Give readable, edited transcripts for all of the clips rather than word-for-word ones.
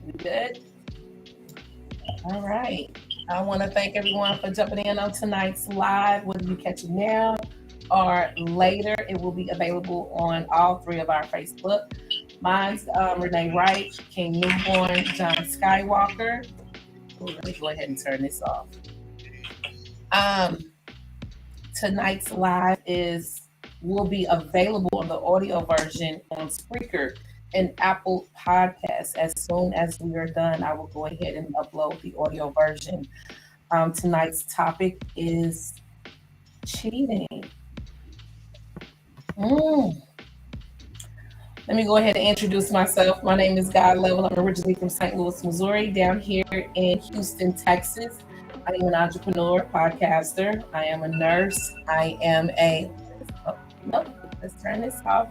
We good? All right. I want to thank everyone for jumping in on tonight's live. Whether you catch it now or later, it will be available on all three of our Facebook. Mine's Renee Wright, King Newborn, John Skywalker. Ooh, let me go ahead and turn this off. Um, tonight's live is will be available on the audio version on Spreaker and Apple Podcasts. As soon as we are done, I will go ahead and upload the audio version. Tonight's topic is cheating. Mm. Let me go ahead and introduce myself. My name is God Level. I'm originally from St. Louis, Missouri, down here in Houston, Texas. I am an entrepreneur, podcaster. I am a nurse. I am a, oh, no, let's turn this off.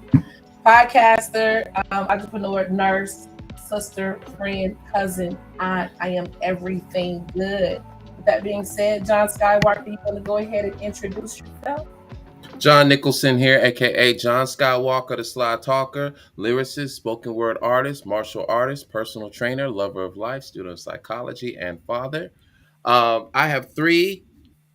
Podcaster, entrepreneur, nurse, sister, friend, cousin, aunt. I am everything good. With that being said, John Skywalker, you want to go ahead and introduce yourself? John Nicholson here, aka John Skywalker, the Sly Talker, lyricist, spoken word artist, martial artist, personal trainer, lover of life, student of psychology, and father. I have three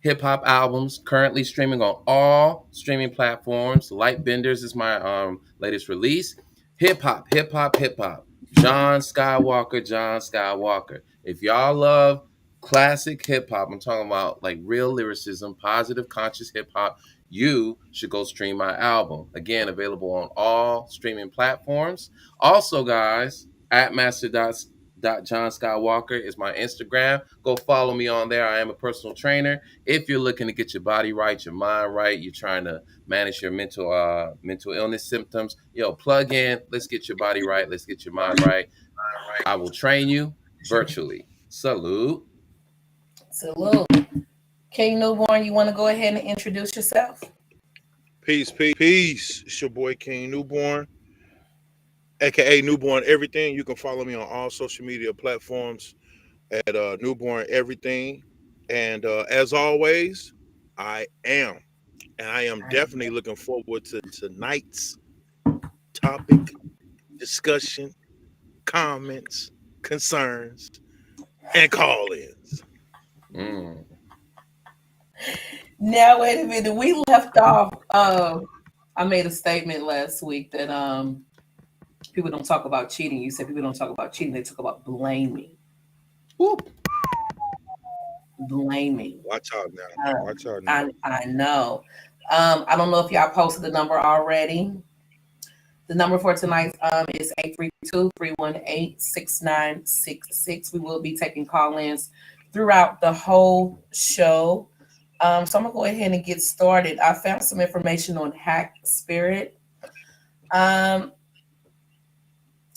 hip hop albums currently streaming on all streaming platforms. Light Benders is my latest release. Hip hop, hip hop, hip hop. John Skywalker, John Skywalker. If y'all love classic hip hop, I'm talking about like real lyricism, positive conscious hip hop, you should go stream my album. Again, available on all streaming platforms. Also, guys, at John Skywalker is my Instagram. Go follow me on there. I am a personal trainer. If you're looking to get your body right, your mind right, you're trying to manage your mental illness symptoms, plug in. Let's get your body right. Let's get your mind right. I will train you virtually. Salute. Salute. King Newborn, you want to go ahead and introduce yourself? Peace, peace, peace. It's your boy King Newborn, aka Newborn Everything. You can follow me on all social media platforms at Newborn Everything. And as always, I am. And I am definitely looking forward to tonight's topic, discussion, comments, concerns, and call ins. Mm. Now, wait a minute. We left off. I made a statement last week that people don't talk about cheating. You said people don't talk about cheating. They talk about blaming. Whoop. Blaming. Watch out now. Uh, Watch out now. I know. I don't know if y'all posted the number already. The number for tonight is 832-318-6966. We will be taking call-ins throughout the whole show. So I'm going to go ahead and get started. I found some information on Hack Spirit.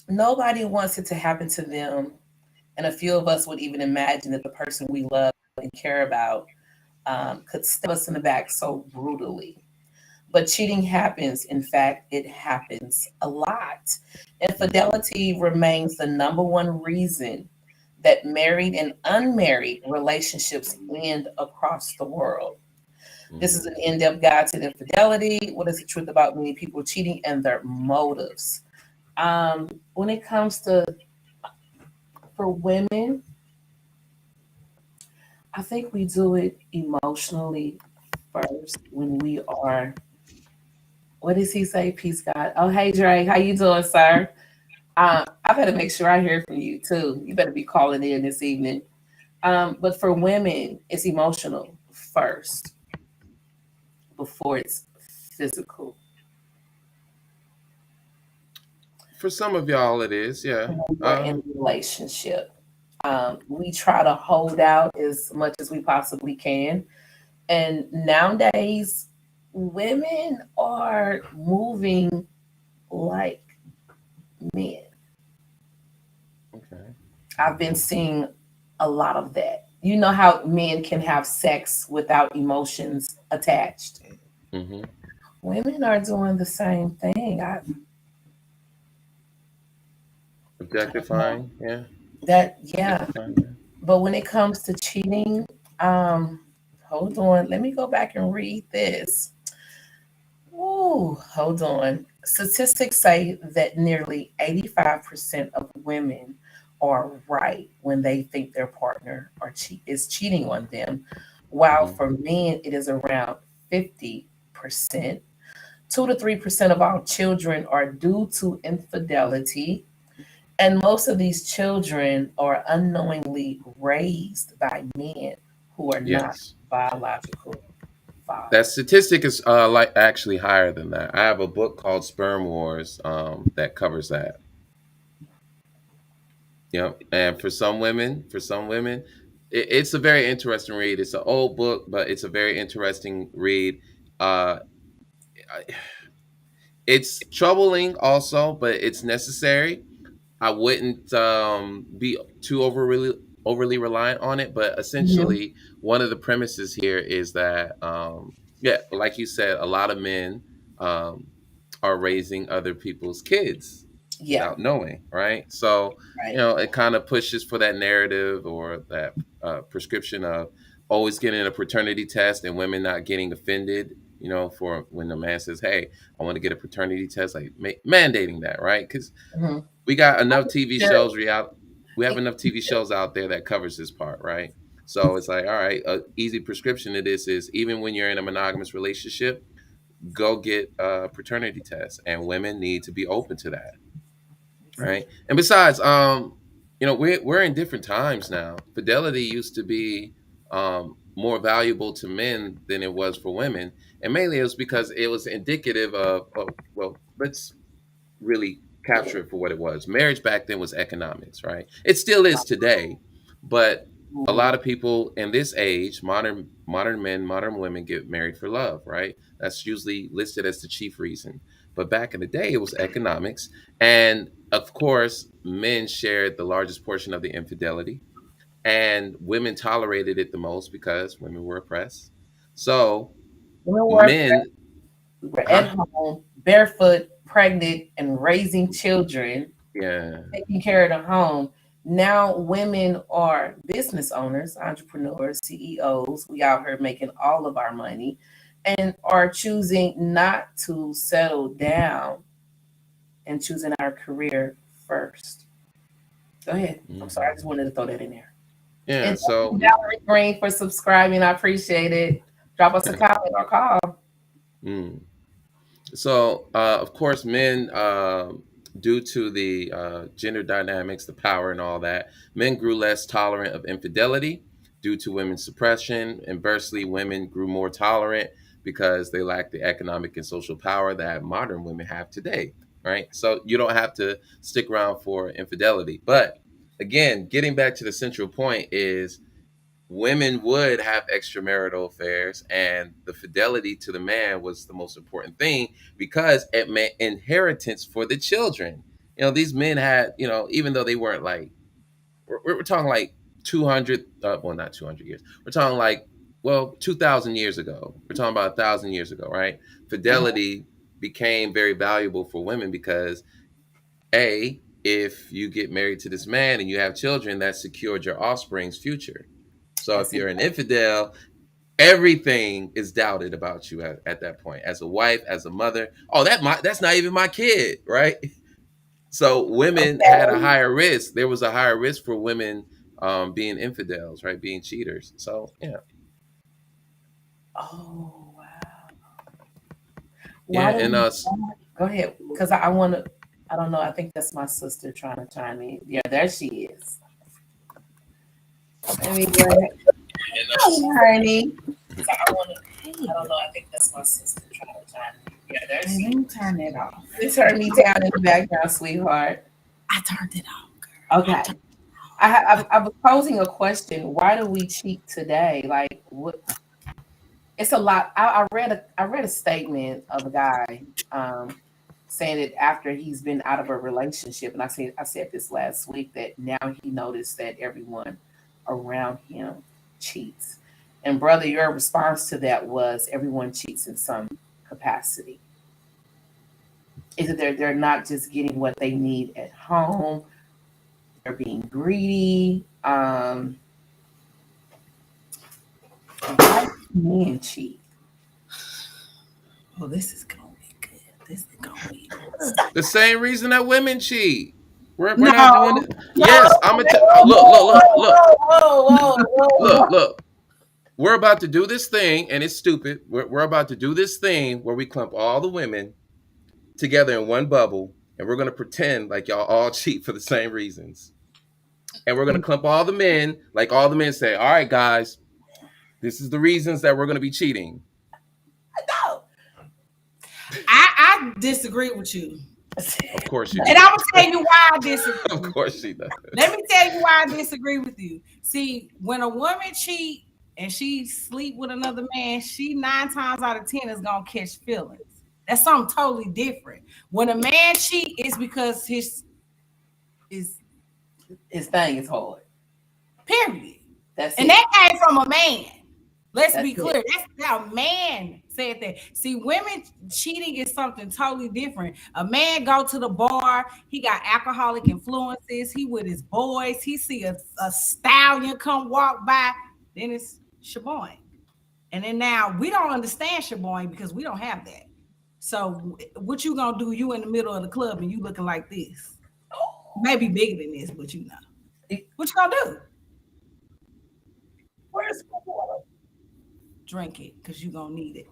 Nobody wants it to happen to them. And a few of us would even imagine that the person we love and care about could stab us in the back so brutally. But cheating happens. In fact, it happens a lot. Infidelity remains the number one reason that married and unmarried relationships end across the world. This is an in depth guide to infidelity. What is the truth about many people cheating and their motives? When it comes to for women, I think we do it emotionally first when we are. What does he say? Peace, God. Oh, hey, Dre, how you doing, sir? I better make sure I hear from you too. You better be calling in this evening. But for women, it's emotional first before it's physical. For some of y'all, it is, yeah. When we're in a relationship, we try to hold out as much as we possibly can. And nowadays, women are moving like men. Okay. I've been seeing a lot of that. You know how men can have sex without emotions attached. Mm-hmm. Women are doing the same thing. Objectifying, yeah. Yeah. Objectifying, yeah. But when it comes to cheating, hold on. Let me go back and read this. Ooh, hold on. Statistics say that nearly 85% of women are right when they think their partner is cheating on them, while Mhm. for men it is around 50%. 2 to 3% of all children are due to infidelity, and most of these children are unknowingly raised by men who are not Yes. biological That fathers. statistic is like actually higher than that. I have a book called Sperm Wars that covers that. And for some women, it's a very interesting read. It's an old book, but it's a very interesting read. Uh, it's troubling also, but it's necessary. I wouldn't be too overly reliant on it, but Mhm. essentially, one of the premises here is that yeah, like you said, a lot of men um, are raising other people's kids Yeah, without knowing, right? So right. it kind of pushes for that narrative or that prescription of always getting a paternity test and women not getting offended. For when the man says, "Hey, I want to get a paternity test," like mandating that, right? Because Mhm. we got enough TV There- shows we have enough TV shows out there that covers this part, right? So it's like, all right, a easy prescription to this is even when you're in a monogamous relationship, go get a paternity test, and women need to be open to that, right? And besides, we're in different times now. Fidelity used to be more valuable to men than it was for women, and mainly it was because it was indicative of, oh, well, let's really capture it for what it was. Marriage back then was economics, right? It still is today, but a Mhm. lot of people in this age, modern men, modern women get married for love, right? That's usually listed as the chief reason. But back in the day, it was economics, and of course, men shared the largest portion of the infidelity, and women tolerated it the most because women were oppressed. So Women men, were at huh? home, barefoot, pregnant, and raising children, Yeah. taking care of the home. Now women are business owners, entrepreneurs, CEOs. We out here making all of our money and are choosing not to settle down and choosing our career first. Go ahead. I'm sorry. I Mhm. just wanted to throw that in there. Yeah. And thank you, So Valerie Green, for subscribing. I appreciate it. Drop us a comment or call. mm. So, of course, men, due to the gender dynamics, the power, and all that, men grew less tolerant of infidelity due to women's suppression. Inversely, women grew more tolerant because they lacked the economic and social power that modern women have today, right? So, you don't have to stick around for infidelity. But again, getting back to the central point is women would have extramarital affairs, and the fidelity to the man was the most important thing because it meant inheritance for the children. These men had, even though they weren't like, we're talking like 200, well, not 200 years. We're talking like, well, 2,000 years ago. We're talking about 1,000 years ago, right? Mhm. Fidelity became very valuable for women because if you get married to this man and you have children, that secured your offspring's future. So if That's you're an important. infidel, everything is doubted about you at that point. As a wife, as a mother, oh, that's not even my kid, right? So women had a Okay. higher risk. There was a higher risk for women being infidels, right? Being cheaters. So yeah, Oh, wow. yeah, Why do and we go ahead? Because I want to, I don't know. I think that's my sister trying to chime in. Yeah, there she is. Let me go ahead. Hi, honey. I want to, I don't know. I think that's my sister trying to chime in. Yeah, there she is. Let me turn it off. You turn me down in the background, sweetheart. I turned it off. Okay. I was posing a question. Why do we cheat today? Like, what? It's a lot. I read a statement of a guy um, saying that after he's been out of a relationship, and I said this last week that now he noticed that everyone around him cheats. And brother, your response to that was everyone cheats in some capacity. Is that they're not just getting what they need at home, they're being greedy. Why do men cheat? Oh, this is gonna be good. This is gonna be. the same reason that women cheat. We're not doing it. Yes, I'm gonna look. We're about to do this thing, and it's stupid. We're about to do this thing where we clump all the women together in one bubble, and we're gonna pretend like y'all all cheat for the same reasons. And we're gonna clump all the men, like all the men say, all right, guys, this is the reasons that we're gonna be cheating. No. I disagree with you. Of course you do. And I'm gonna tell you why I disagree. Of course she does. Let me tell you why I disagree with you. See, when a woman cheat and she sleep with another man, she 9 times out of 10 is gonna catch feelings. That's something totally different. When a man cheat, it's because his thing is hard. Period. That's and it. That came from a man. Let's be clear. It. That's how a man said that. See, women cheating is something totally different. A man go to the bar, he got alcoholic influences, he with his boys, he see a stallion come walk by, then it's shaboing. And then now we don't understand shaboing because we don't have that. So what you gonna do? You in the middle of the club and you looking like this. Maybe bigger than this, but you know. What you gonna do? Where's my water? Drink it because you're gonna need it.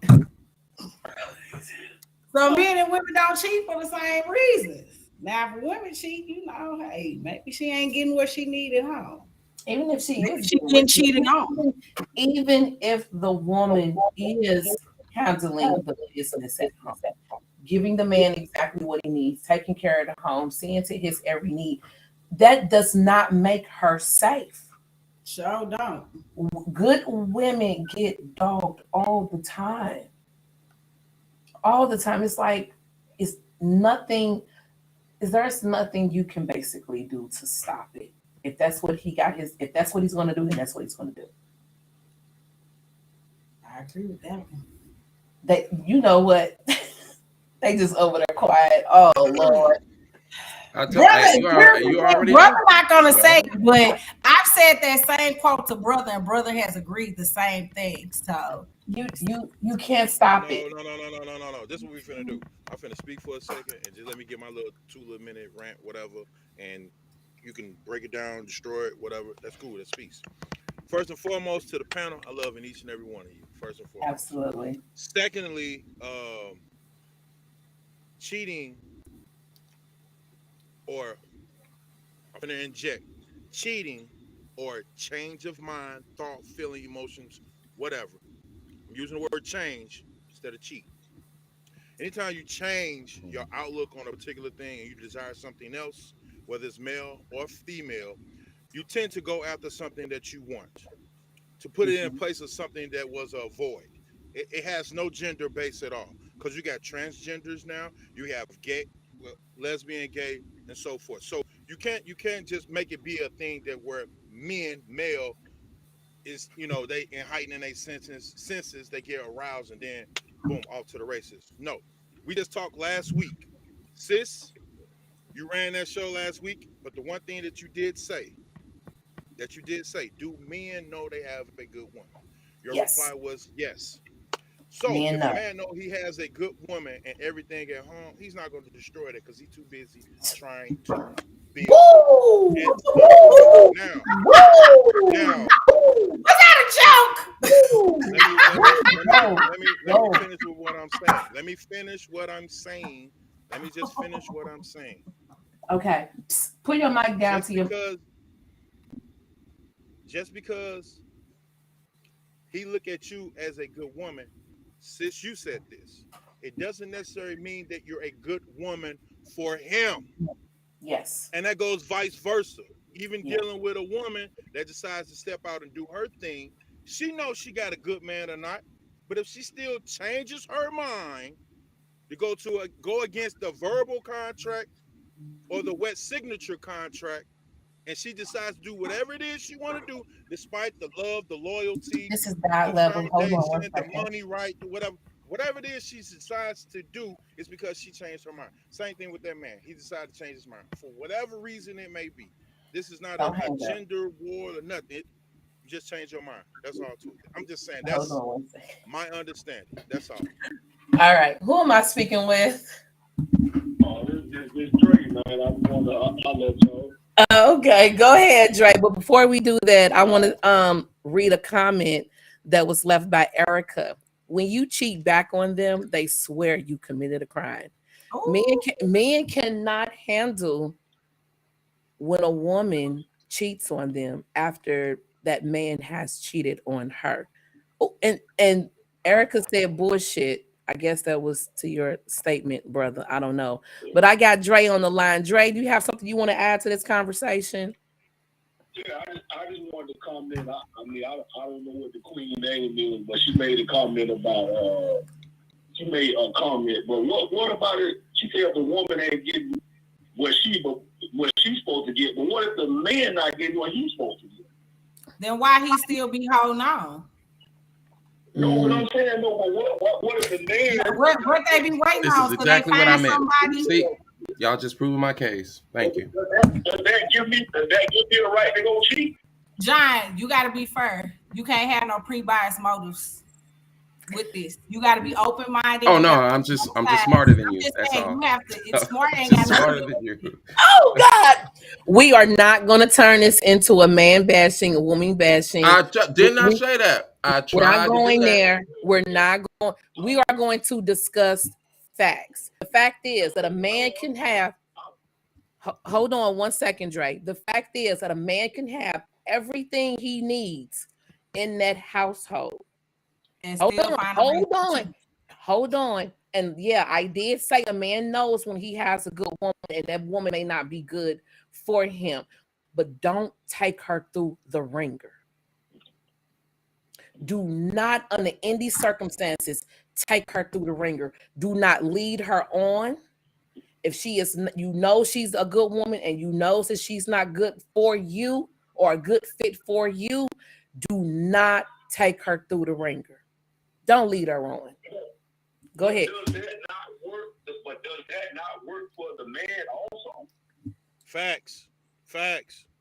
So men and women don't cheat for the same reasons. Now, if women cheat, you know, hey, maybe she ain't getting what she needed home. Even if she is getting cheated on. Even if the woman is handling the business at home, giving the man exactly what he needs, taking care of the home, seeing to his every need, that does not make her safe. Sure don't. Good women get dogged all the time. All the time. It's like there's nothing you can basically do to stop it. If that's what if that's what he's gonna do, then that's what he's gonna do. I agree with that one. You know what? They just over there quiet. Oh Lord. Brother not gonna say, but I've said that same quote to brother, and brother has agreed the same thing. So you can't stop it. No. This is what we finna do. I'm finna speak for a second and just let me get my little 2-minute rant, whatever, and you can break it down, destroy it, whatever. That's cool. That's peace. First and foremost, to the panel, I love each and every one of you. First and foremost. Absolutely. Secondly, cheating, or I'm going to inject cheating or change of mind, thought, feeling, emotions, whatever. I'm using the word change instead of cheat. Anytime you change your outlook on a particular thing and you desire something else, whether it's male or female, you tend to go after something that you want, to put it in place of something that was a void. It has no gender base at all, because you got transgenders now, you have gay, lesbian, gay, and so forth. So you can't just make it be a thing that where male is, they in heightening their senses, they get aroused and then boom, off to the races. No, we just talked last week, sis. You ran that show last week, but the one thing that you did say, do men know they have a good woman? Your reply was yes. So if a man know he has a good woman and everything at home, he's not going to destroy that because he's too busy trying to be. Now, was that a joke? Let me finish with what I'm saying. Let me just finish what I'm saying. Okay. Put your mic down Just because he look at you as a good woman, sis, you said this, it doesn't necessarily mean that you're a good woman for him. Yes. And that goes vice versa. Even dealing with a woman that decides to step out and do her thing, she knows she got a good man or not, but if she still changes her mind to go against the verbal contract or the wet signature contract, and she decides to do whatever it is she want to do, despite the love, the loyalty, this is that level. Hold on, the money, right, whatever it is she decides to do, is because she changed her mind. Same thing with that man. He decided to change his mind for whatever reason it may be. This is not a gender war or nothing. You just change your mind. That's all to it. I'm just saying that's my understanding. That's all. All right. Who am I speaking with? This Dre, man. I want to let y'all. Okay, go ahead, Dre. But before we do that, I want to read a comment that was left by Erica. When you cheat back on them, they swear you committed a crime. Men cannot handle when a woman cheats on them after that man has cheated on her. Oh, and Erica said bullshit. I guess that was to your statement, brother. I don't know. But I got Dre on the line. Dre, do you have something you want to add to this conversation? Yeah, I just wanted to comment. I mean, I don't know what the queen name is, but she made a comment about she made a comment. But what about it? She said the woman ain't getting what she's supposed to get. But what if the man not getting what he's supposed to get? Then why he still be holding on? No, what I'm saying, no, but what if the man? What they be waiting This on? is So exactly they what I find meant. somebody. See, y'all just proving my case. Thank you. Does that give me the right to go cheat? John, you got to be fair. You can't have no pre-biased motives with this. You got to be open-minded. Oh no, I'm just smarter than you. That's saying, all. you have to. It's smart. Ain't Just got smarter nothing. than you. Oh God, we are not going to turn this into a man bashing, a woman bashing. I did not say that. I We're not tried to going do that. there. We're not going. We are going to discuss facts. The fact is that a man can have. Hold on one second, Dre. The fact is that a man can have everything he needs in that household. And Hold still on, find hold on. And yeah, I did say a man knows when he has a good woman, and that woman may not be good for him. But don't take her through the ringer. Do not, under any circumstances, take her through the ringer. Do not lead her on. If she is, you know, she's a good woman and you know that she's not good for you or a good fit for you, do not take her through the ringer. Don't lead her on. Go ahead. Does that not work? But does that not work for the man also? Facts.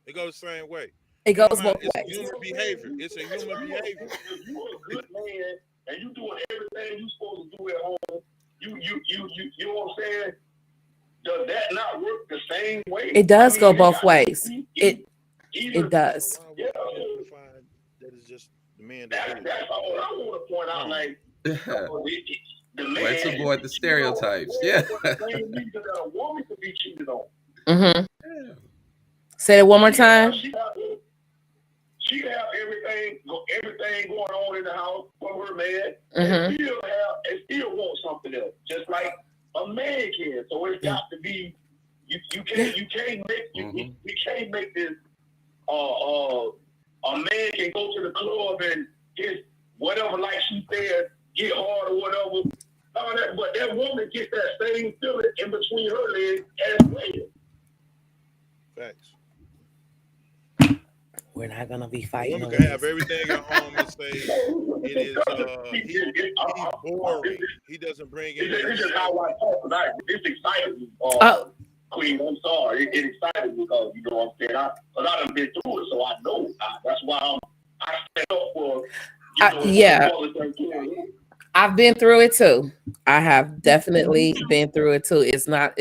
It goes the same way. It goes both It's ways. human behavior. It's a human behavior. If you're a good man and you doing everything you're supposed to do at home, you know what I'm saying? Does that not work the same way? It does go both ways. It does. So why would you justify that it's just the man that did it? That's all I want to point out. Like, the man, Let's avoid the stereotypes. Yeah. The same reason that a woman could be cheated on. Mm-hmm. Yeah. Say it one more time. She have everything going on in the house for her man, and still want something else, just like a man can. So it's got to be you can't make this. A man can go to the club and get whatever, like she said, get hard or whatever. But that woman gets that same feeling in between her legs as well. Facts. We're not gonna be fighting. Women can have everything at home and say it is he's boring. He doesn't bring in. This is how I talk tonight. It's exciting. Queen, I'm sorry. It excited because you know what I'm saying. Because I done been through it, so I know. That's why I stand up for. I've been through it too. I have definitely been through it too. It's not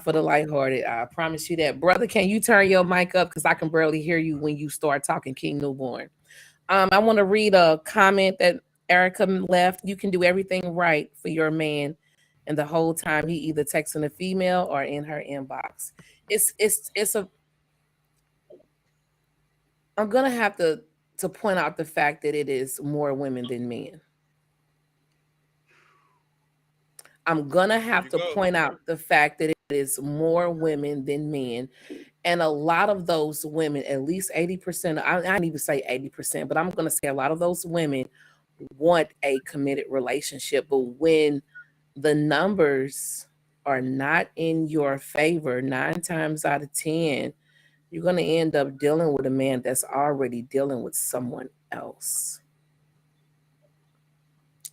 for the lighthearted. I promise you that. Brother, can you turn your mic up? Because I can barely hear you when you start talking, King Newborn. I want to read a comment that Erica left. You can do everything right for your man, and the whole time he either texting a female or in her inbox. I'm gonna have to point out the fact that it is more women than men. I'm gonna have to point out the fact that it is more women than men. And a lot of those women, at least 80%, I didn't even say 80%, but I'm gonna say a lot of those women want a committed relationship. But when the numbers are not in your favor, 9 times out of 10, you're gonna end up dealing with a man that's already dealing with someone else.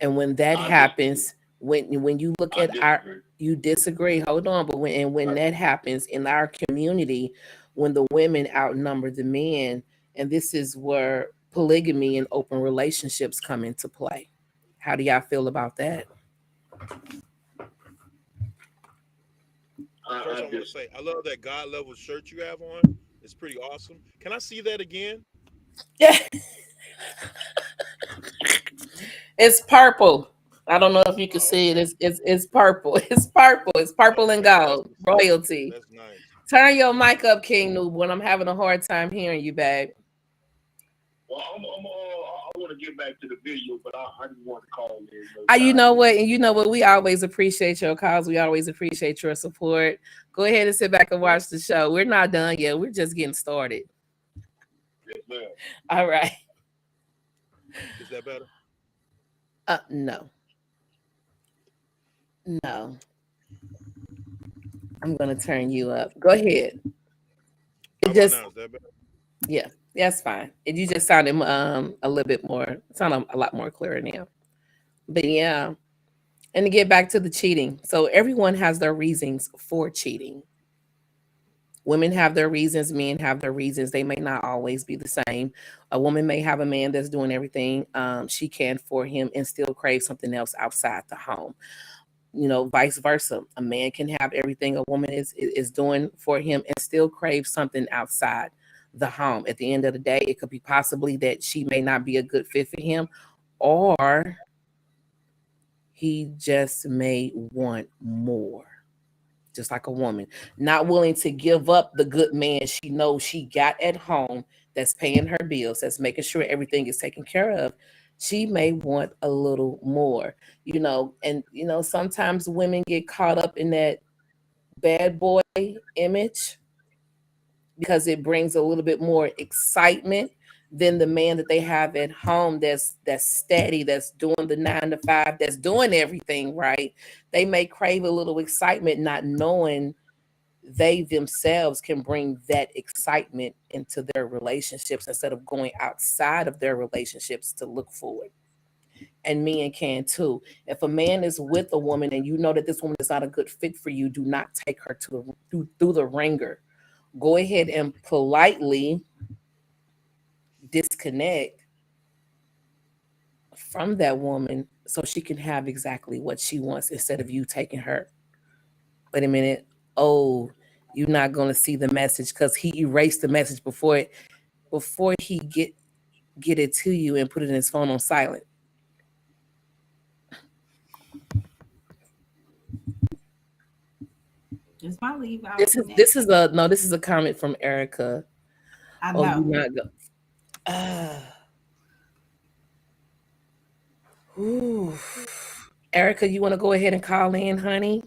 And when that happens, when you look at you disagree, hold on, but when that happens in our community, when the women outnumber the men, and this is where polygamy and open relationships come into play. How do y'all feel about that? First, I want to just say I love that God level shirt you have on. It's pretty awesome. Can I see that again? Yeah, it's purple. I don't know if you can Oh, see it. okay. It's purple. It's purple. It's purple and Okay, gold. Royalty. that's nice. Turn your mic up, King Newborn. I'm having a hard time hearing you, babe. well, I want to get back to the video, but I just want to call in. You know what? And you know what? We always appreciate your calls. We always appreciate your support. Go ahead and sit back and watch the show. We're not done yet. We're just getting started. Yes, ma'am. All right. Is that better? No. No. I'm gonna turn you up. Go ahead. How It about just now? Is that better? yeah, that's fine. You just sounded a little bit more sound a lot more clearer now. But yeah. And to get back to the cheating. So everyone has their reasons for cheating. Women have their reasons, men have their reasons. They may not always be the same. A woman may have a man that's doing everything she can for him and still crave something else outside the home. You know, vice versa. A man can have everything a woman is doing for him and still crave something outside the home. At the end of the day, it could be possibly that she may not be a good fit for him, or he just may want more. Just like a woman, not willing to give up the good man she knows she got at home that's paying her bills, that's making sure everything is taken care of. She may want a little more, and sometimes women get caught up in that bad boy image because it brings a little bit more excitement than the man that they have at home that's steady, that's doing the 9 to 5, that's doing everything right. They may crave a little excitement, not knowing they themselves can bring that excitement into their relationships instead of going outside of their relationships to look for it. And men can too. If a man is with a woman and you know that this woman is not a good fit for you, do not take her through the ringer. Go ahead and politely disconnect from that woman so she can have exactly what she wants instead of you taking her. Wait a minute. Oh, you're not going to see the message because he erased the message before he get it to you and put it in his phone on silent. Just my leave out. This is a comment from Erica. I Oh, know. you not go. Erica, you want to go ahead and call in, honey?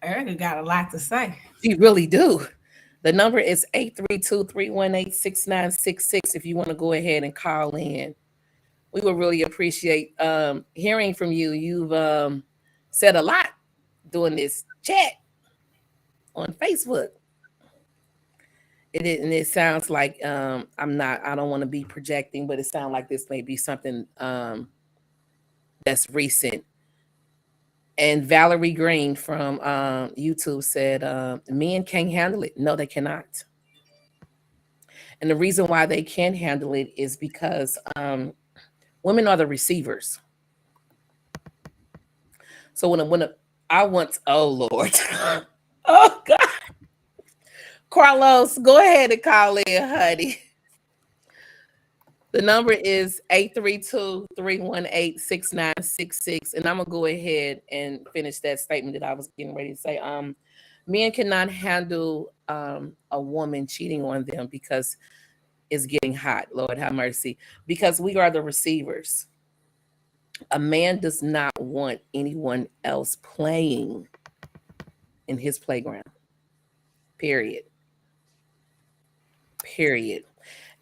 Erica got a lot to say. You really do. The number is 832-318-6966 if you want to go ahead and call in. We would really appreciate hearing from you. You've said a lot during this chat on Facebook. It sounds like I don't want to be projecting, but it sounds like this may be something that's recent. And Valerie Green from YouTube said, men can't handle it. No, they cannot. And the reason why they can't handle it is because women are the receivers. So oh Lord. Oh God. Carlos, go ahead and call in, honey. The number is 832-318-6966. And I'm going to go ahead and finish that statement that I was getting ready to say. Men cannot handle a woman cheating on them because it's getting hot. Lord have mercy. Because we are the receivers. A man does not want anyone else playing in his playground. Period.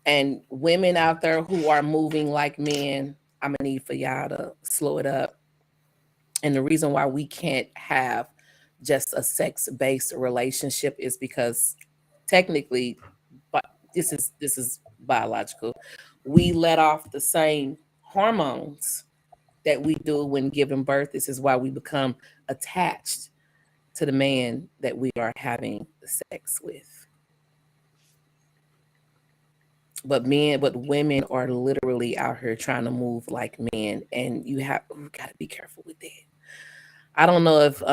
And women out there who are moving like men, I'm gonna need for y'all to slow it up. And the reason why we can't have just a sex-based relationship is because technically, but this is biological. We let off the same hormones that we do when giving birth. This is why we become attached to the man that we are having sex with. But women are literally out here trying to move like men, and you got to be careful with that. I don't know if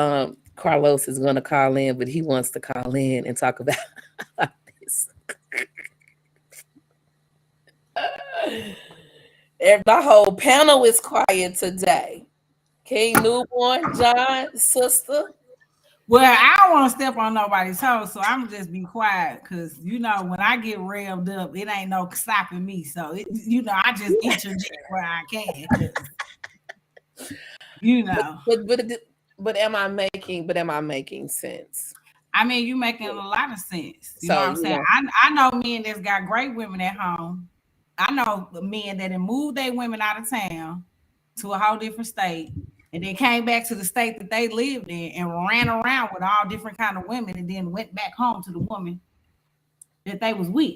Carlos is going to call in, but he wants to call in and talk about this. The whole panel is quiet today. King Newborn, John, sister. Well, I don't want to step on nobody's toes, so I'm just be quiet because when I get revved up, it ain't no stopping me. So I just interject where I can. But am I making sense? I mean, you making a lot of sense. You So, know what I'm saying? I know men that's got great women at home. I know men that have moved their women out of town to a whole different state. And then came back to the state that they lived in and ran around with all different kind of women and then went back home to the woman that they was with.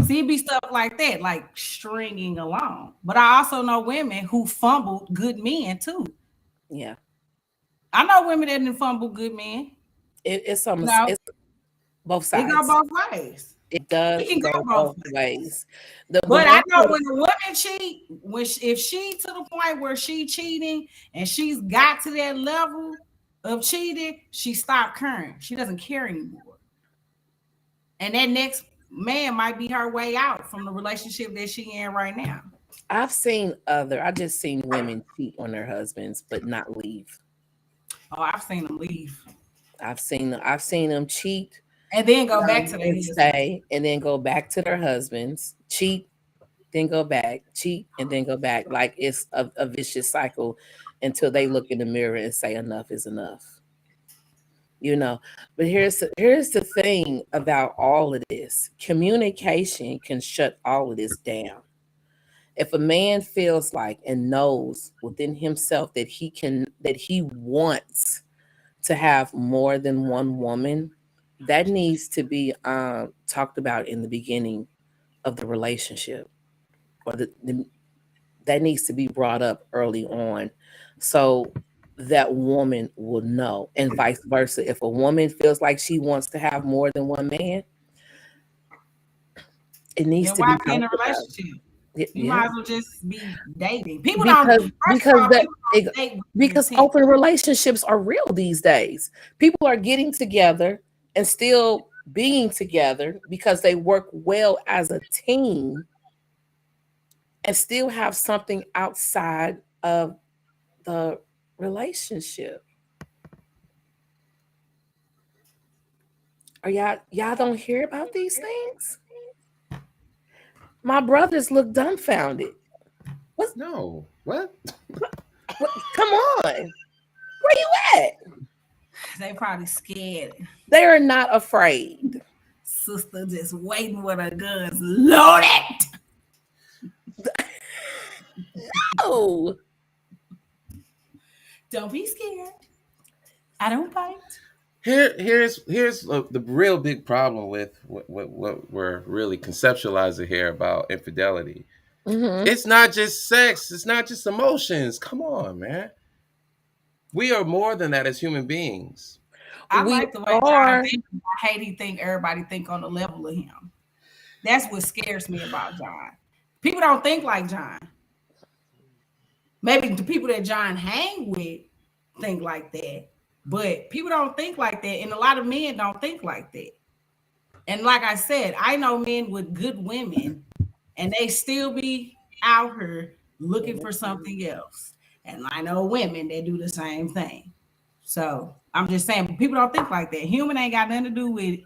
See, it be stuff like that, like stringing along. But I also know women who fumbled good men too. Yeah. I know women that didn't fumble good men. It's both sides. It go both ways. It does go both ways. But I know when a woman cheat, if she to the point where she cheating and she's got to that level of cheating, she stopped caring. She doesn't care anymore. And that next man might be her way out from the relationship that she in right now. I just seen women cheat on their husbands, but not leave. Oh, I've seen them leave. I've seen them cheat. And then go back to their stay, and then go back to their husbands, cheat, then go back, cheat, and then go back. Like it's a vicious cycle until they look in the mirror and say enough is enough. But here's the thing about all of this. Communication can shut all of this down. If a man feels like and knows within himself that he wants to have more than one woman, that needs to be talked about in the beginning of the relationship, or that needs to be brought up early on, so that woman will know, and vice versa. If a woman feels like she wants to have more than one man, it needs to be in a relationship. You might as well just be dating. Because open relationships are real these days. People are getting together and still being together because they work well as a team and still have something outside of the relationship. Are y'all don't hear about these things? My brothers look dumbfounded. What? Come on. Where you at? They probably scared. They are not afraid. Sister just waiting with her guns loaded. No. Don't be scared. I don't bite. Here's the real big problem with what we're really conceptualizing here about infidelity. Mm-hmm. It's not just sex. It's not just emotions. Come on, man. We are more than that as human beings. I like the way John thinks. I hate he think everybody think on the level of him. That's what scares me about John. People don't think like John. Maybe the people that John hang with think like that. But people don't think like that, and a lot of men don't think like that. And like I said, I know men with good women, and they still be out here looking for something else. And I know women that do the same thing. So I'm just saying, people don't think like that. Human ain't got nothing to do with it.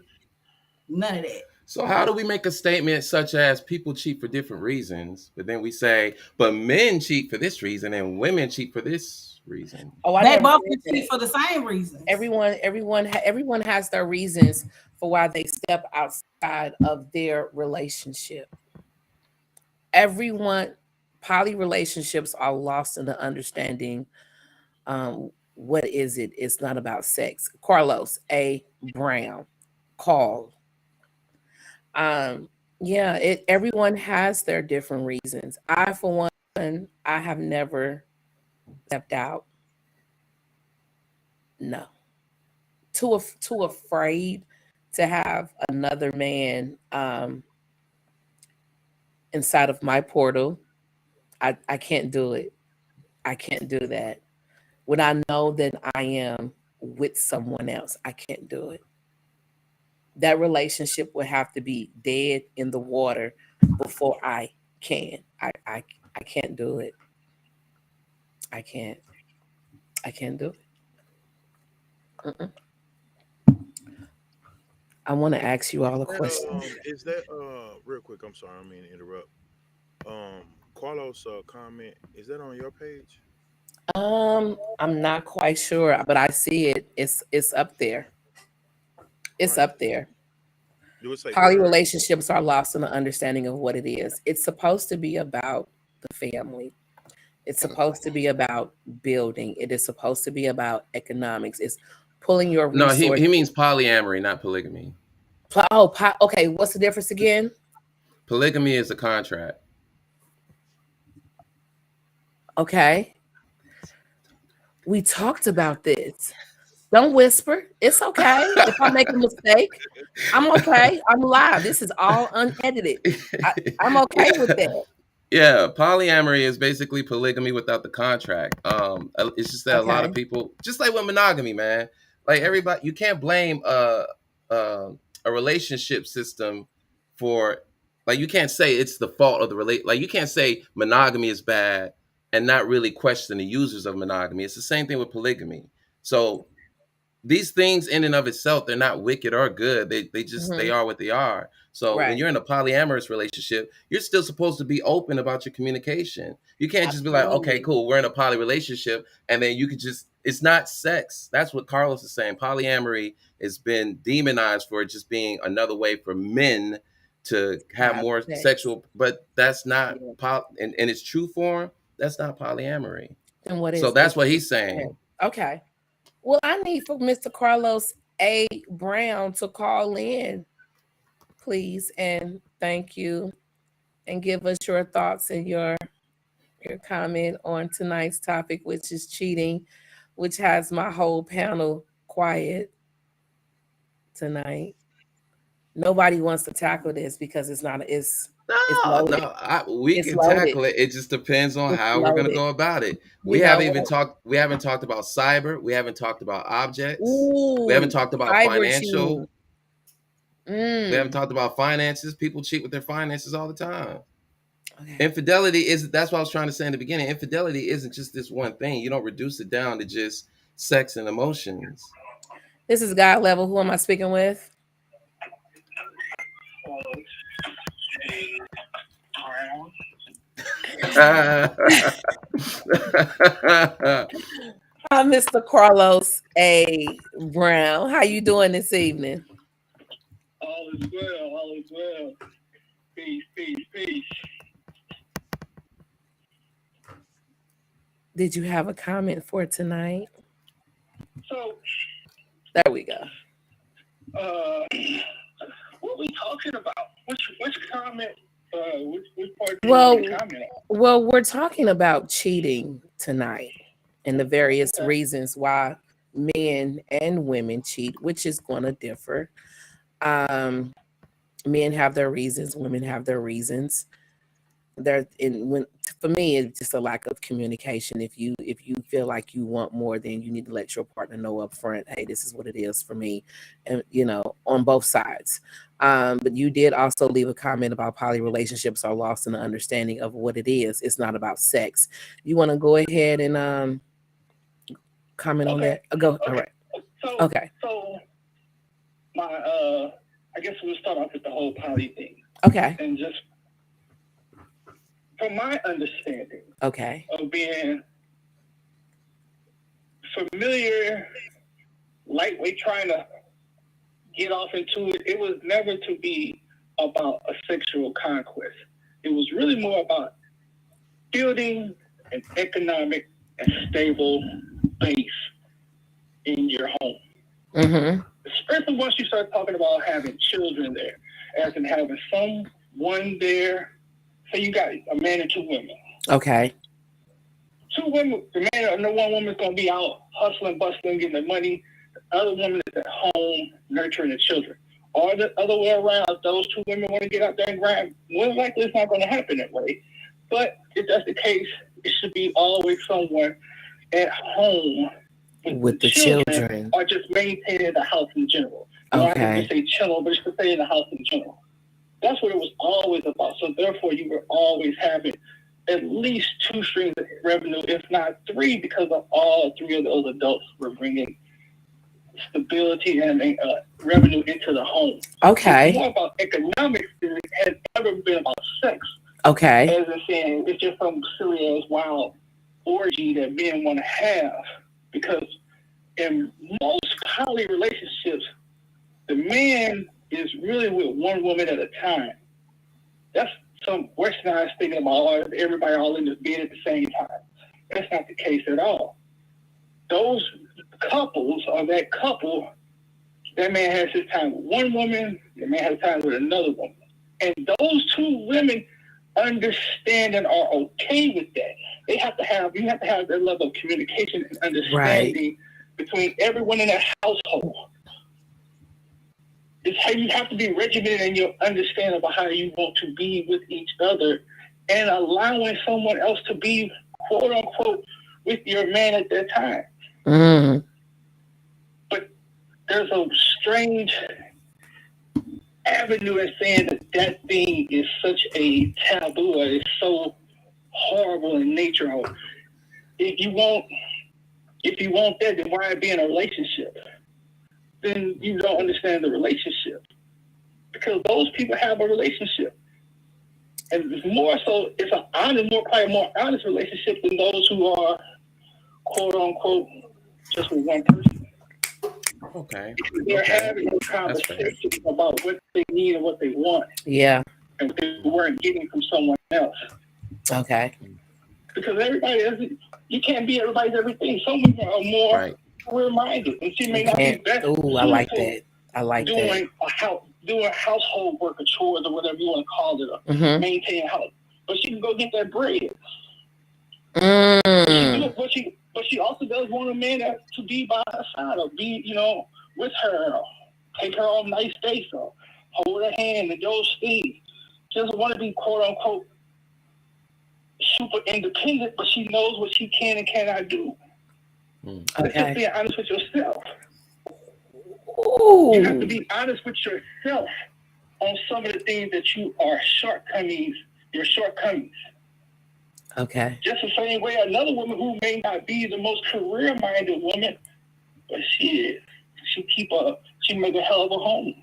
None of that. So how do we make a statement such as people cheat for different reasons, but then we say, but men cheat for this reason and women cheat for this reason? They both cheat for the same reasons. Everyone has their reasons for why they step outside of their relationship. Poly relationships are lost in the understanding. What is it? It's not about sex. Carlos A. Brown, call. Everyone has their different reasons. I, for one, I have never stepped out. No. Too afraid to have another man inside of my portal. I can't do it. I can't do that. When I know that I am with someone else. I can't do it. That relationship would have to be dead in the water before I can. I can't do it. I can't do it. Mm-mm. I want to ask you all a question. Is that real quick? I'm sorry, I mean to interrupt. Carlos comment, is that on your page? I'm not quite sure, but I see it. It's up there. It's Right. up there. Do it say Poly word? relationships are lost in the understanding of what it is. It's supposed to be about the family. It's supposed to be about building. It is supposed to be about economics. It's pulling your No, resources. he means polyamory, not polygamy. Okay. What's the difference again? Polygamy is a contract. Okay. We talked about this. Don't whisper. It's okay. If I make a mistake, I'm okay. I'm live. This is all unedited. I'm okay with that. Yeah, polyamory is basically polygamy without the contract. It's just that a lot of Okay. people, just like with monogamy, man, like everybody, you can't blame a relationship system for, like, you can't say it's the fault of the like you can't say monogamy is bad and not really question the users of monogamy. It's the same thing with polygamy. So these things in and of itself, they're not wicked or good. They just they Mhm. are what they are. So when Right. you're in a polyamorous relationship, you're still supposed to be open about your communication. You can't just be like, okay, Absolutely. cool, we're in a poly relationship, and then you could just, it's not sex. That's what Carlos is saying. Polyamory has been demonized for just being another way for men to have Have more sex. sexual, but that's not Yeah. in its true form, that's not polyamory. Then what So is this? that's what he's saying. Okay. Well, I need for Mr. Carlos A. Brown to call in, please, and thank you, and give us your thoughts and your comment on tonight's topic, which is cheating, which has my whole panel quiet tonight. Nobody wants to tackle this because it's not. It's loaded. We It's can loaded. tackle it. It just depends on It's how we're gonna loaded. go about it. You know what? We haven't talked about cyber. We haven't talked about objects. We Ooh, haven't talked about cyber financial. cheating. We haven't talked about finances. People cheat with their finances all the time. Okay. Infidelity is, that's what I was trying to say in the beginning. Infidelity isn't just this one thing. You don't reduce it down to just sex and emotions. This is God Level. Who am I speaking with? I'm Mr. Carlos A. Brown. How you doing this evening? All is well. All is well. Peace, peace, peace. Did you have a comment for tonight? So, There we go. what we talking about? Which comment? Which part? Well, did you comment on? Well, we're talking about cheating tonight and the various reasons why men and women cheat, which is going to differ. Men have their reasons, women have their reasons. For me, it's just a lack of communication. If you feel like you want more, then you need to let your partner know up front, hey, this is what it is for me, and on both sides. But you did also leave a comment about poly relationships are lost in the understanding of what it is. It's not about sex. You want to go ahead and comment on that? Go. Okay. All right. So, So my I guess we'll start off with the whole poly thing. Okay. And just from my understanding Okay. of being familiar, lightweight, trying to get off into it, it was never to be about a sexual conquest. It was really more about building an economic and stable base in your home. Mm-hmm. Especially once you start talking about having children there, as in having someone there. Say you got a man and two women. Okay. Two women, the man and the one woman's going to be out hustling, bustling, getting the money. The other woman is at home nurturing the children. Or the other way around, if those two women want to get out there and grind, more likely it's not going to happen that way. But if that's the case, it should be always someone at home with the children, or just maintaining the house in general. You don't have Okay. to say children, but just stay in the house in general. That's what it was always about. So therefore, you were always having at least 2 streams of revenue, if not 3, because of all 3 of those adults were bringing stability and revenue into the home. Okay. It's more about economics than it has ever been about sex. Okay. As in saying, it's just some silly ass wild orgy that men want to have, because in most poly relationships, the man is really with one woman at a time. That's some westernized thinking about everybody all in this bed at the same time. That's not the case at all. Those couples, or that couple, that man has his time with one woman, the man has time with another woman. And those 2 women understand and are okay with that. You have to have that level of communication and understanding between everyone in that household. It's how you have to be regimented in your understanding about how you want to be with each other, and allowing someone else to be, quote unquote, with your man at that time. Mm. But there's a strange avenue in saying that thing is such a taboo, or it's so horrible in nature. If you want that, then why be in a relationship? Then you don't understand the relationship, because those people have a relationship, and it's more so, it's probably a more honest relationship than those who are, quote unquote, just with one person. Okay. They're having a conversation about what they need and what they want. Yeah. And what they weren't getting from someone else. Okay. Because you can't be everybody's everything. Some people are more career-minded, and she may not be best. Ooh, I like that. I like doing household work or chores or whatever you want to call it, or maintaining house. But she can go get that bread. But she also does want a man to be by her side, or be, with her, or take her on nice dates, or hold her hand, and those things. She doesn't want to be, quote unquote, super independent, but she knows what she can and cannot do. That's just being honest with yourself. Ooh. You have to be honest with yourself on some of the things that you are your shortcomings. Okay. Just the same way another woman who may not be the most career-minded woman, but she is. She make a hell of a home.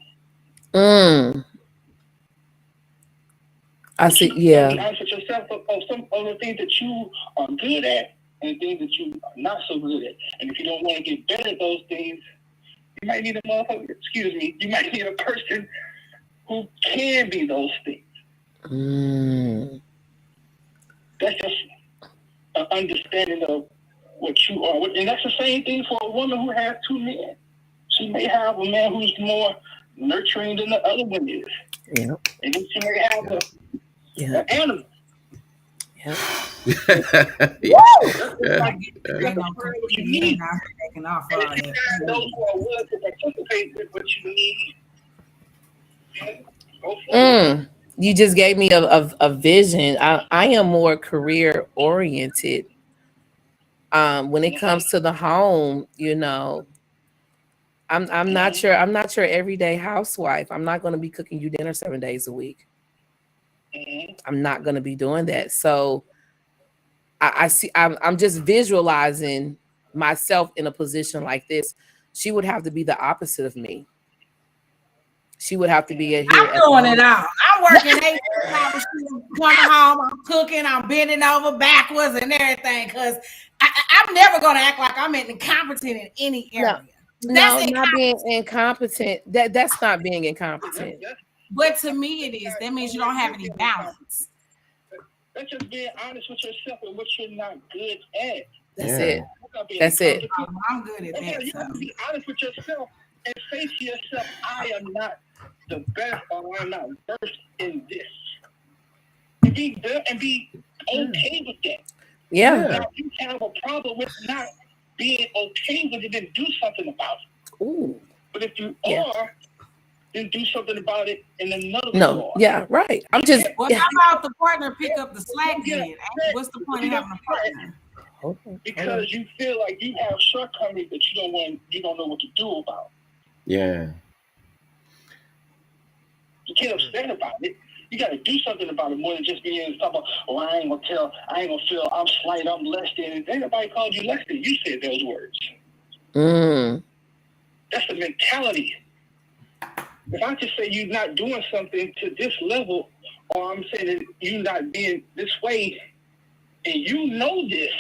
I see. Yeah. Be honest with yourself of some of the things that you are good at and things that you are not so good at. And if you don't want to get better at those things, you might need you might need a person who can be those things. That's just an understanding of what you are. And that's the same thing for a woman who has 2 men. She may have a man who's more nurturing than the other one is. Yeah. And then she may have an animal. Yeah. You need. And if you guys know who are willing to participate with what you need, go for it. You just gave me a vision. I am more career oriented. When it comes to the home, I'm not your everyday housewife. I'm not going to be cooking you dinner 7 days a week. I'm not going to be doing that. So I'm just visualizing myself in a position like this. She would have to be the opposite of me. She would have to be here. I'm doing it all. I'm working 8 hours. Coming home, I'm cooking, I'm bending over backwards and everything, because I'm never going to act like I'm incompetent in any area. No, not being incompetent. That's not being incompetent. But to me, it is. That means you don't have any balance. That's just being honest with yourself and what you're not good at. That's it. I'm good at that. You have to be honest with yourself and say to yourself, I am not the best, or I'm not versed in this. And be okay with that. Yeah. Now, if you have a problem with not being okay with it, then do something about it. Ooh. But if you are, then do something about it in another No, yeah, right. I'm just. Well, how about the partner pick up the slack then? What's the point of having a partner? because you feel like you have shortcomings that you don't know what to do about. Yeah. You can't upset about it. You got to do something about it more than just being talking about, oh, I ain't gonna feel I'm slight, I'm less than. Ain't nobody called you less than. You said those words. That's the mentality. If I just say you're not doing something to this level, or I'm saying that you're not being this way, and you know this,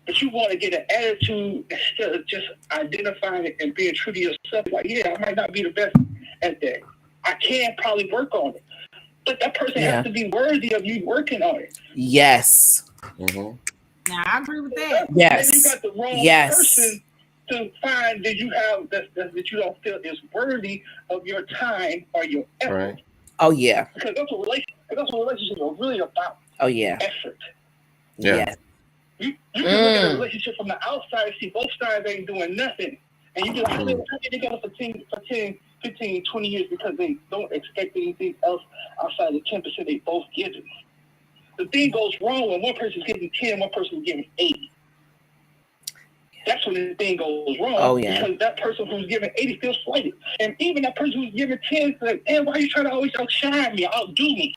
but you want to get an attitude instead of just identifying it and being true to yourself. Like, yeah, I might not be the best at that. I can probably work on it. But that person has to be worthy of you working on it. Yes. Mm-hmm. Now, I agree with that. Yes. Then you got the wrong person to find that you have that you don't feel is worthy of your time or your effort. Right. Oh yeah. Because that's what relationships are really about. Oh yeah. Effort. Yeah. You can look at a relationship from the outside and see both sides ain't doing nothing. And you be like, how they together for 10, 15, 20 years because they don't expect anything else outside the 10% they both giving. The thing goes wrong when one person's giving 10, one person's giving 80. That's when the thing goes wrong. Oh, yeah. Because that person who's giving 80 feels slighted. And even that person who's giving 10 is like, hey, why are you trying to always outshine me, outdo me?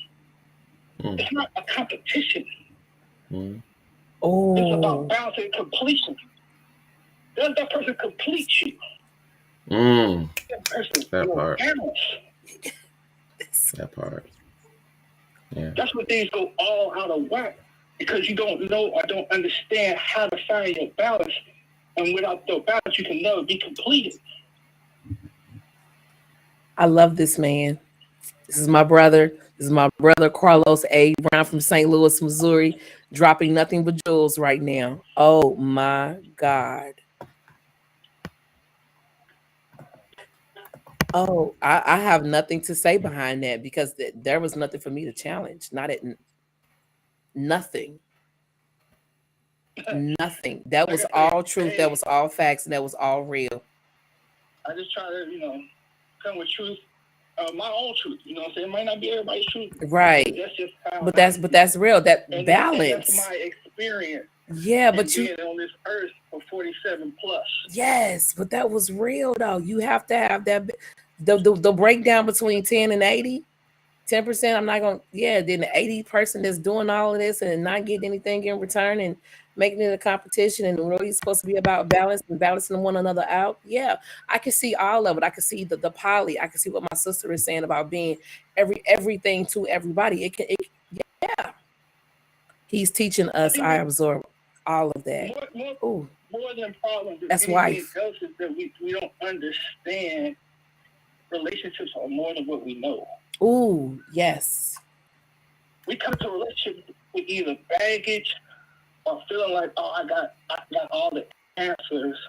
It's not a competition. Oh. It's about balance and completion. Does that person complete you? That person part. Balance. That part. Yeah. That's when things go all out of whack because you don't know or don't understand how to find your balance. And without the balance, you can never be completed. I love this man. This is my brother. This is my brother, Carlos A. Brown from St. Louis, Missouri, dropping nothing but jewels right now. Oh, my God. Oh, I have nothing to say behind that because there was nothing for me to challenge. Nothing. Nothing. That was all truth. That was all facts. And that was all real. I just try to, come with truth. My own truth, you know what I'm saying? It might not be everybody's truth. Right. That's just how but that's real. That and balance. That's my experience. Yeah, but being on this earth for 47 plus. Yes, but that was real though. You have to have that the breakdown between 10 and 80. 10%, I'm not gonna, then the 80 person that's doing all of this and not getting anything in return and making it a competition and really supposed to be about balance and balancing one another out. Yeah, I can see all of it. I can see the poly. I can see what my sister is saying about being everything to everybody. Yeah. He's teaching us. I absorb all of that. More than problems. That's wife. Else is that we don't understand relationships are more than what we know. Ooh, yes. We come to a relationship with either baggage or feeling like, oh, I got all the answers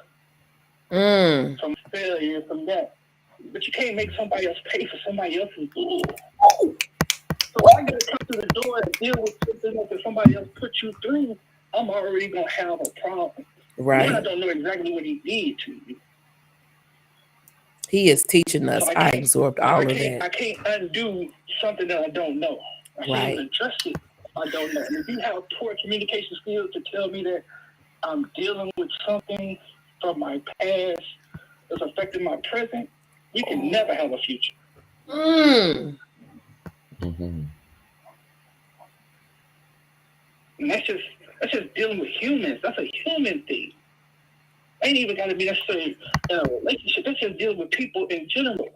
from failure, from that. But you can't make somebody else pay for somebody else's bull. So if I gotta come to the door and deal with something that somebody else put you through, I'm already gonna have a problem. Right. I don't know exactly what he did to you. He is teaching us. So I absorbed all of that. I can't undo something that I don't know. I can't address it. I don't know. And if you have poor communication skills to tell me that I'm dealing with something from my past that's affecting my present, we can never have a future. And that's just dealing with humans. That's a human thing. Ain't even got to be necessarily in a relationship. That's just dealing with people in general.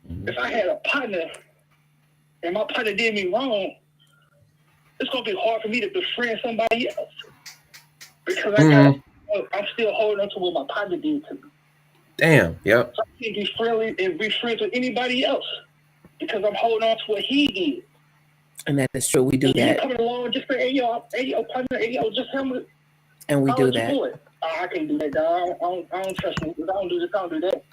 If I had a partner and my partner did me wrong, it's gonna be hard for me to befriend somebody else because I'm still holding on to what my partner did to me. Damn. Yep. So I can't be friendly and be friends with anybody else because I'm holding on to what he did. And that is true. We do that. You coming along, just say, hey yo, partner, hey yo, just tell me. And we do that. I can't do that, dog. I don't trust him. I don't do this. I don't do that.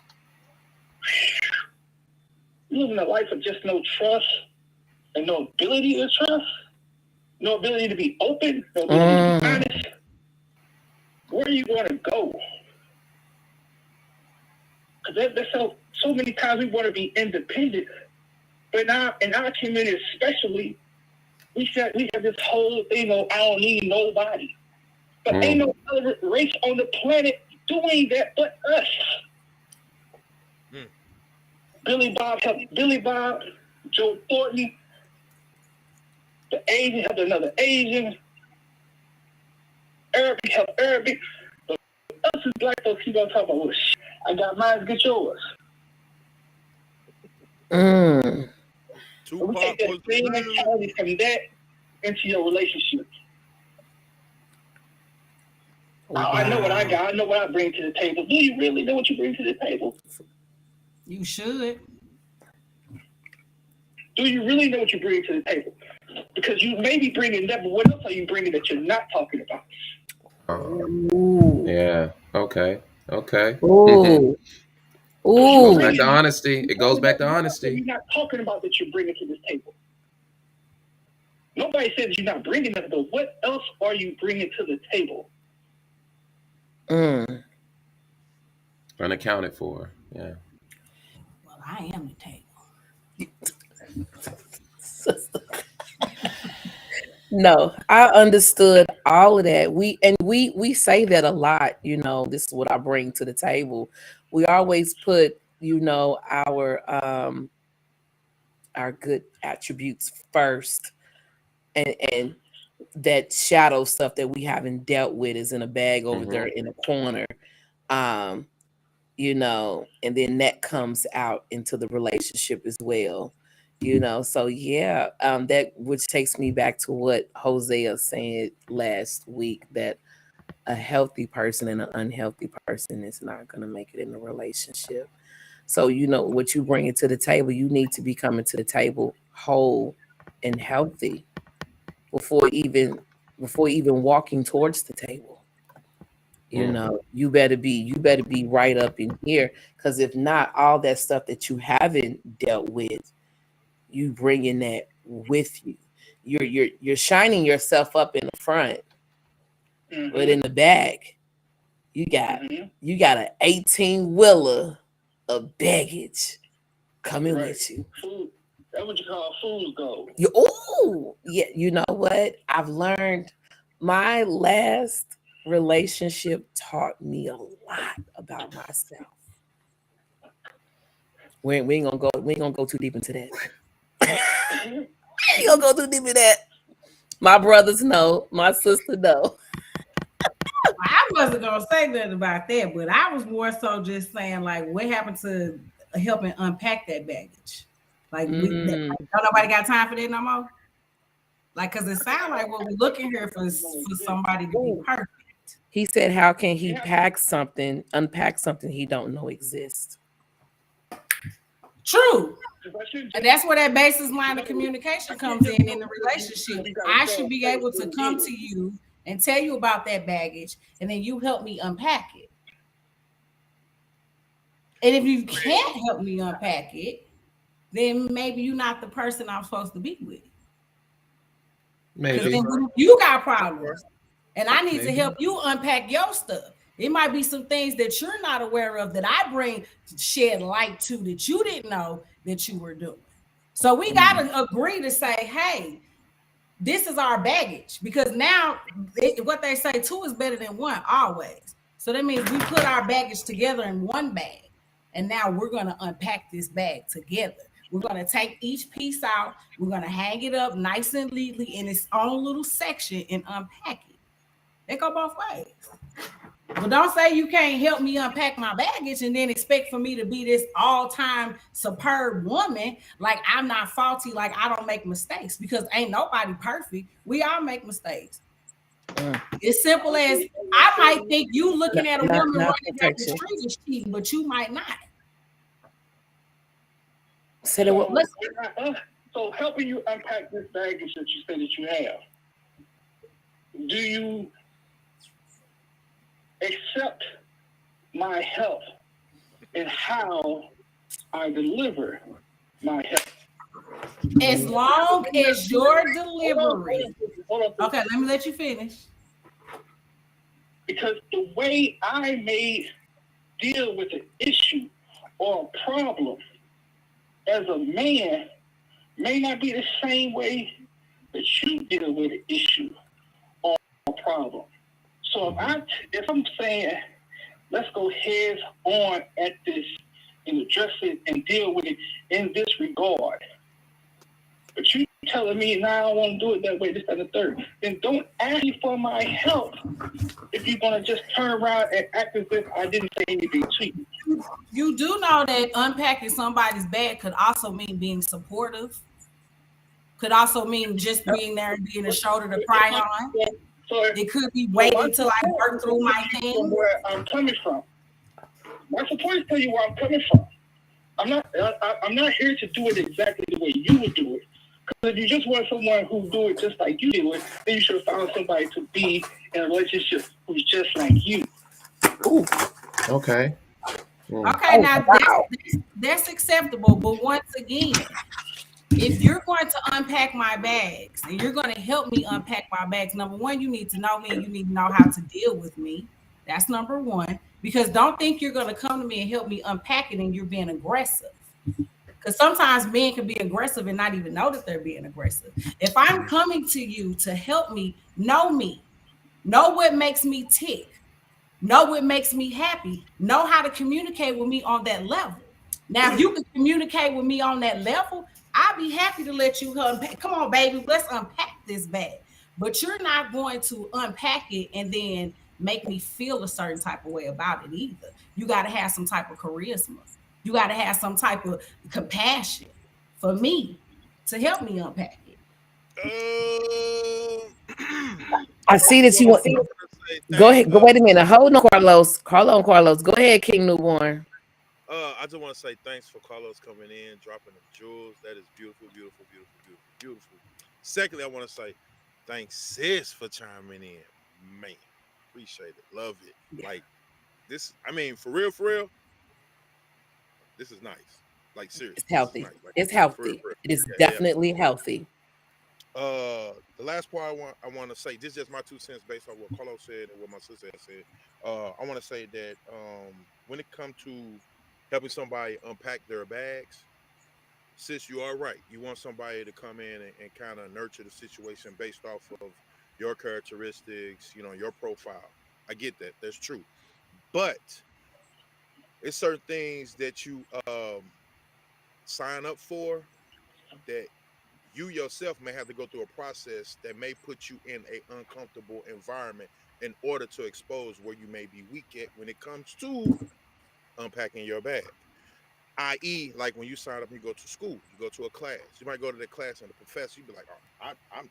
Living a life of just no trust and no ability to trust, no ability to be open, no ability to be honest. Where are you going to go? Because there's so many times we want to be independent, but now in our community especially, we have this whole thing of I don't need nobody. But ain't no other race on the planet doing that but us. Billy Bob helped Billy Bob, Joe Thornton, the Asian helped another Asian, Arabic helped Arabic. But us as black folks keep on talking about, well, I got mine, get yours. Mm. So we take that same mentality from that into your relationship. Wow. I know what I got. I know what I bring to the table. Do you really know what you bring to the table? You should. Do you really know what you bring to the table? Because you may be bringing that, but what else are you bringing that you're not talking about? Yeah. Okay. Ooh. Goes back to honesty. It goes back to honesty. You're not talking about that you're bringing to this table. Nobody says you're not bringing that, but what else are you bringing to the table? Unaccounted for. Yeah. Well, I am the table. No, I understood all of that. We say that a lot, you know, this is what I bring to the table. We always put, you know, our good attributes first, and that shadow stuff that we haven't dealt with is in a bag over there in a corner. You know, and then that comes out into the relationship as well. You know, so yeah, that which takes me back to what Hosea said last week, that a healthy person and an unhealthy person is not going to make it in a relationship. So, you know, what you bring it to the table, you need to be coming to the table whole and healthy before even walking towards the table. You know, you better be right up in here, because if not, all that stuff that you haven't dealt with, you bringing that with you. You're shining yourself up in the front, but in the back, you got an 18-wheeler of baggage coming with you. That's what you call fool's gold. Yeah, you know what? I've learned my last relationship taught me a lot about myself. We ain't gonna go too deep into that. We ain't gonna go too deep into that. My brothers know, my sister know. I wasn't gonna say nothing about that, but I was more so just saying, like, what happened to helping unpack that baggage? Like, don't nobody got time for that no more. Like, because it sounds like what we're looking here for somebody to be perfect. He said, how can he unpack something he don't know exists? True. And that's where that basis line of communication comes in the relationship. I should be able to come to you and tell you about that baggage, and then you help me unpack it. And if you can't help me unpack it, then maybe you're not the person I'm supposed to be with. Maybe. Then you got problems, and I need to help you unpack your stuff. It might be some things that you're not aware of that I bring to shed light to that you didn't know that you were doing. So we got to agree to say, hey, this is our baggage, because now what they say, two is better than one always. So that means we put our baggage together in one bag, and now we're going to unpack this bag together. We're going to take each piece out. We're going to hang it up nice and neatly in its own little section and unpack it. They go both ways. But don't say you can't help me unpack my baggage and then expect for me to be this all-time superb woman. Like, I'm not faulty, like I don't make mistakes, because ain't nobody perfect. We all make mistakes. It's simple as I might think you looking at a woman running down the street is cheating, but you might not. So helping you unpack this baggage that you say that you have, do you accept my help and how I deliver my help? As long as your delivery. Okay, let me let you finish. Because the way I may deal with an issue or a problem as a man may not be the same way that you deal with an issue or a problem. So if I'm saying let's go heads on at this and address it and deal with it in this regard, but you telling me now I don't want to do it that way, this, that, and the third, then don't ask me for my help if you're going to just turn around and act as if I didn't say anything to you. You do know that unpacking somebody's bag could also mean being supportive, could also mean just being there and being a shoulder to cry on. So It could be waiting till I work through my from thing. where I'm coming from. My support is tell you where I'm coming from. I'm not here to do it exactly the way you would do it. Because if you just want someone who do it just like you do it, then you should have found somebody to be in a relationship who's just like you. Ooh. Okay. Okay, now that's acceptable. But once again, if you're going to unpack my bags and you're going to help me unpack my bags, number one, you need to know me and you need to know how to deal with me. That's number one. Because don't think you're going to come to me and help me unpack it and you're being aggressive. Because sometimes men can be aggressive and not even know that they're being aggressive. If I'm coming to you to help me, know what makes me tick, know what makes me happy, know how to communicate with me on that level. Now, if you can communicate with me on that level, I'll be happy to let you unpack. Come on, baby, let's unpack this bag. But you're not going to unpack it and then make me feel a certain type of way about it either. You got to have some type of charisma. You got to have some type of compassion for me to help me unpack it. I see that you want. Go ahead. Go. Wait a minute. Hold on, Carlos. Carlos. Go ahead, King Newborn. I just want to say thanks for Carlos coming in, dropping the jewels. That is beautiful, beautiful, beautiful, beautiful, beautiful. Secondly, I want to say thanks, sis, for chiming in. Man, appreciate it. Love it. Yeah. Like this, I mean, for real, this is nice. Like, seriously. It's healthy. Nice. Like, it's healthy. For real. It is definitely healthy. The last part I want to say, this is just my 2 cents based on what Carlos said and what my sister has said. I want to say that when it comes to helping somebody unpack their bags, sis, you are right. You want somebody to come in and kind of nurture the situation based off of your characteristics, your profile. I get that. That's true. But it's certain things that you sign up for that you yourself may have to go through a process that may put you in an uncomfortable environment in order to expose where you may be weak at when it comes to unpacking your bag. I.e., like when you sign up and you go to school, you go to a class. You might go to the class and the professor, you be like, oh, I'm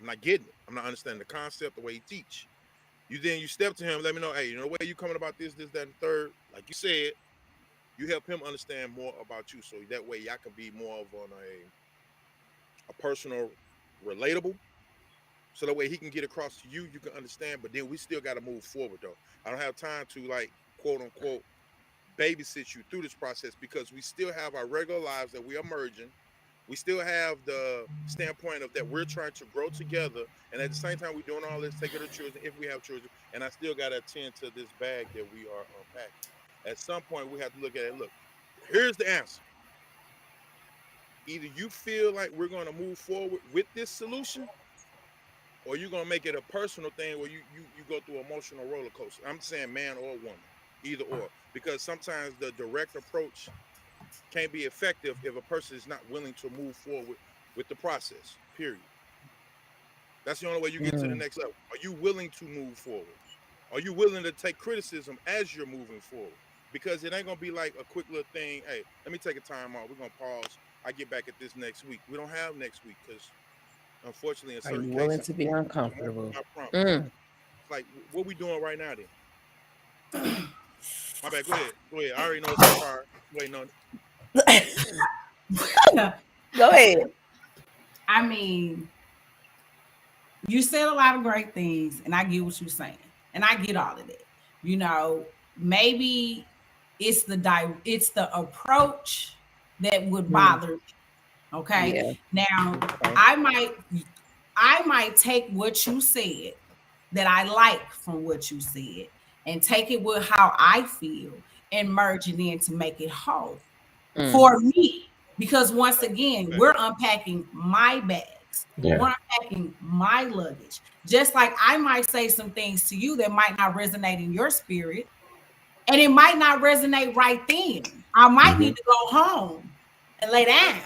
not getting it. I'm not understanding the concept, the way he teach. You step to him, let me know, hey, the way you coming about this, that, and third, like you said, you help him understand more about you. So that way y'all can be more of on a personal, relatable. So that way he can get across to you, you can understand, but then we still got to move forward though. I don't have time to like, quote unquote, babysit you through this process because we still have our regular lives that we are merging. We still have the standpoint of that we're trying to grow together. And at the same time, we're doing all this, taking the children, if we have children, and I still got to attend to this bag that we are unpacking. At some point, we have to look at it. Look, here's the answer. Either you feel like we're going to move forward with this solution, or you're going to make it a personal thing where you go through an emotional roller coaster. I'm saying man or woman, either or. Because sometimes the direct approach can't be effective if a person is not willing to move forward with the process, period. That's the only way you get to the next level. Are you willing to move forward? Are you willing to take criticism as you're moving forward? Because it ain't going to be like a quick little thing. Hey, let me take a time off. We're going to pause. I get back at this next week. We don't have next week because, unfortunately, in certain cases. Are you willing to be uncomfortable? Like, what we doing right now then? My bad. Go ahead. I already know it's hard. Waiting on it. Go ahead. I mean, you said a lot of great things, and I get what you're saying, and I get all of that. Maybe it's the approach that would bother me. Okay. Yeah. Now, okay. I might take what you said that I like from what you said and take it with how I feel and merge it in to make it whole for me. Because once again, we're unpacking my bags. Yeah. We're unpacking my luggage. Just like I might say some things to you that might not resonate in your spirit, and it might not resonate right then. I might need to go home and lay down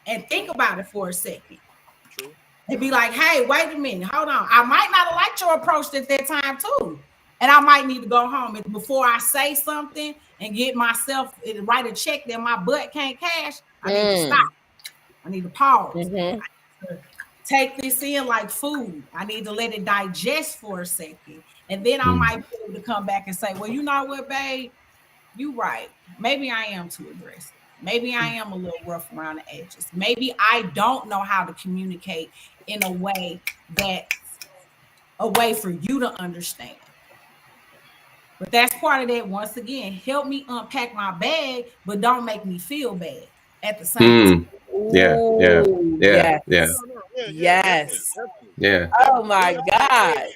and think about it for a second. True. And be like, hey, wait a minute, hold on. I might not have liked your approach at that time too. And I might need to go home. And before I say something and get myself, write a check that my butt can't cash, I need to stop. I need to pause. I need to take this in like food. I need to let it digest for a second. And then I might be able to come back and say, well, you know what, babe? You right. Maybe I am too aggressive. Maybe I am a little rough around the edges. Maybe I don't know how to communicate in a way that's a way for you to understand. But that's part of that. Once again, help me unpack my bag, but don't make me feel bad at the same time. Yeah. Yes. Oh my God.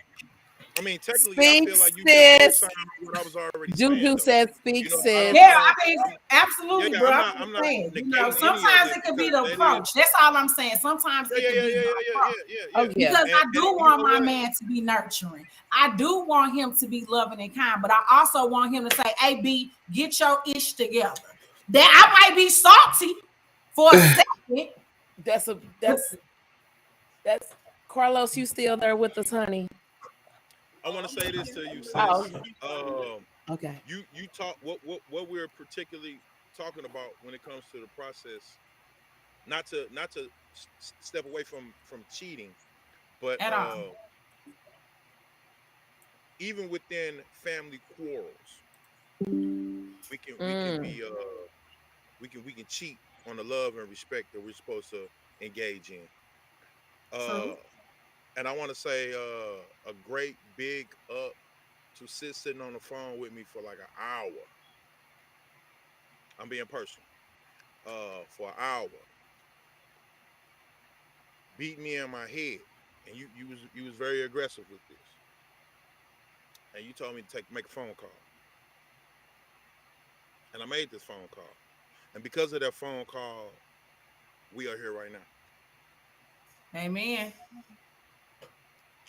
I mean, technically, I feel like you just co-signed what I was already saying. Juju said, "Speak, sis." Yeah, I mean, absolutely, bro. I'm not saying, negating you know, sometimes it could be the approach. That's all I'm saying. Sometimes it could be the approach. Because I do want my man to be nurturing. I do want him to be loving and kind, but I also want him to say, "Hey, B, get your ish together." That I might be salty for a second. That's Carlos. You still there with us, honey? I want to say this to you, sis. Okay. You talk what we're particularly talking about when it comes to the process. Not to step away from cheating, but even within family quarrels, we can cheat on the love and respect that we're supposed to engage in. And I want to say a great big up to sis sitting on the phone with me for like an hour. I'm being personal. For an hour, beat me in my head, and you was very aggressive with this, and you told me to make a phone call, and I made this phone call, and because of that phone call, we are here right now. Amen.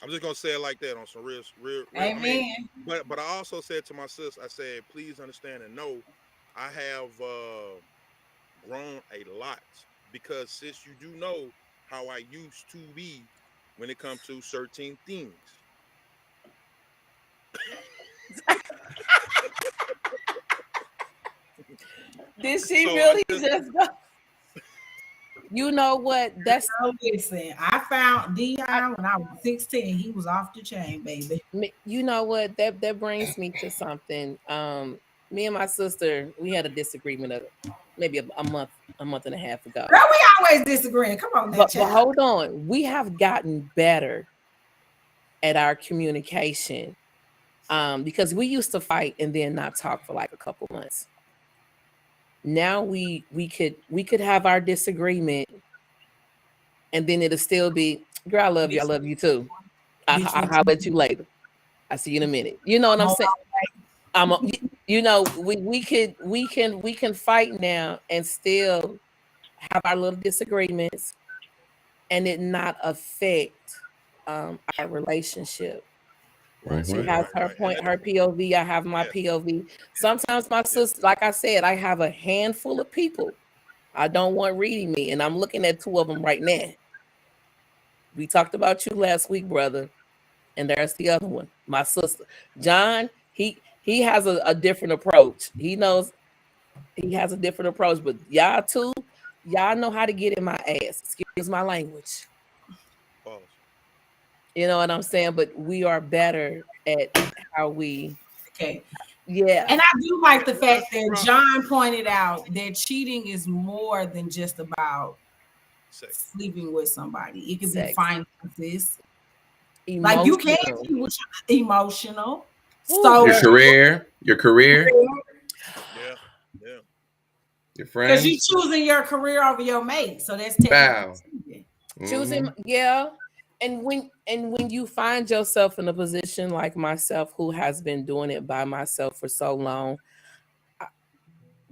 I'm just gonna say it like that on some real. Amen. I mean, but I also said to my sis, I said, please understand and know, I have grown a lot because sis, you do know how I used to be when it comes to certain things. Did she really just go? You know what? That's listen. I found Dion when I was 16. He was off the chain, baby. You know what? That brings me to something. Me and my sister, we had a disagreement of maybe a month and a half ago. Girl, we always disagreeing. Come on, but hold on. We have gotten better at our communication. Because we used to fight and then not talk for like a couple months. Now we could have our disagreement, and then it'll still be, girl, I love you. I love you too. I'll holler at you later. I'll see you in a minute. You know what I'm saying? You know, we can fight now and still have our little disagreements, and it not affect our relationship. Right. She has her point, her POV. I have my POV. Sometimes my sister, like I said, I have a handful of people I don't want reading me, and I'm looking at two of them right now. We talked about you last week, brother, and there's the other one, my sister. John, he has a different approach. He knows he has a different approach, but y'all too, y'all know how to get in my ass. Excuse my language. You know what I'm saying? But we are better at how we. Okay. Yeah. And I do like the fact that John pointed out that cheating is more than just about sleeping with somebody. It can be finances. Like you can be emotional. So your career. Yeah. Your friends. Because you're choosing your career over your mate. So that's choosing, yeah. And when you find yourself in a position like myself, who has been doing it by myself for so long,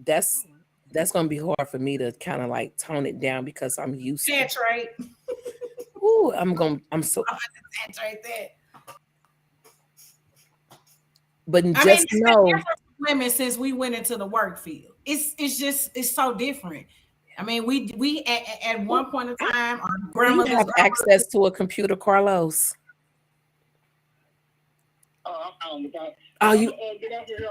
that's going to be hard for me to kind of like tone it down because I'm used to it. Ooh, I'm so. That's right there. But I just mean, it's been know, different for women since we went into the work field. It's so different. I mean, we at one point in time, our do you grandmothers, have access to a computer, Carlos? Oh, you Get out here.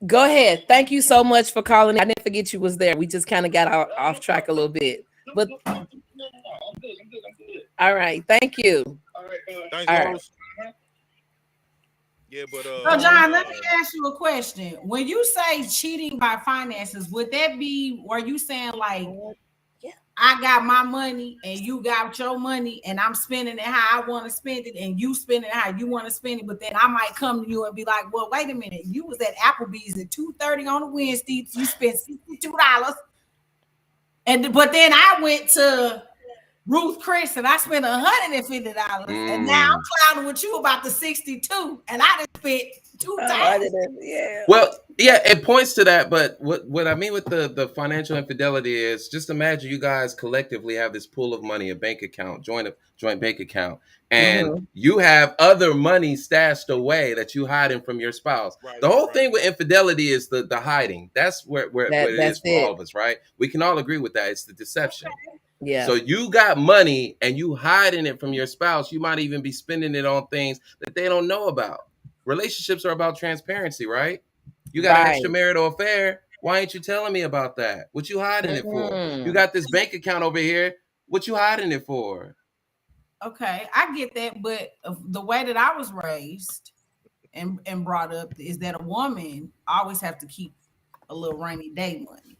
go ahead. Thank you so much for calling. I didn't forget you was there. We just kind of got off track a little bit. But I'm good. all right, thank you. All right. Thanks, All right. Rose. Yeah, but So, John, let me ask you a question. When you say cheating by finances, would that be, are you saying like, Yeah. I got my money and you got your money and I'm spending it how I want to spend it and you spend it how you want to spend it, but then I might come to you and be like, well, wait a minute, you was at Applebee's at 2:30 on a Wednesday, you spent $62, but then I went to Ruth Chris and I spent $150, and now I'm clowning with you about the 62, and I just spent $2,000. Yeah. Well, yeah, it points to that, but what I mean with the financial infidelity is just imagine you guys collectively have this pool of money, a bank account, joint bank account, and you have other money stashed away that you hiding from your spouse. The whole thing with infidelity is the hiding. That's where it is for all of us, right? We can all agree with that. It's the deception. Yeah. So you got money and you hiding it from your spouse. You might even be spending it on things that they don't know about. Relationships are about transparency, right? You got an extramarital affair. Why ain't you telling me about that? What you hiding it for? You got this bank account over here. What you hiding it for? Okay, I get that, but the way that I was raised and brought up is that a woman always have to keep a little rainy day money.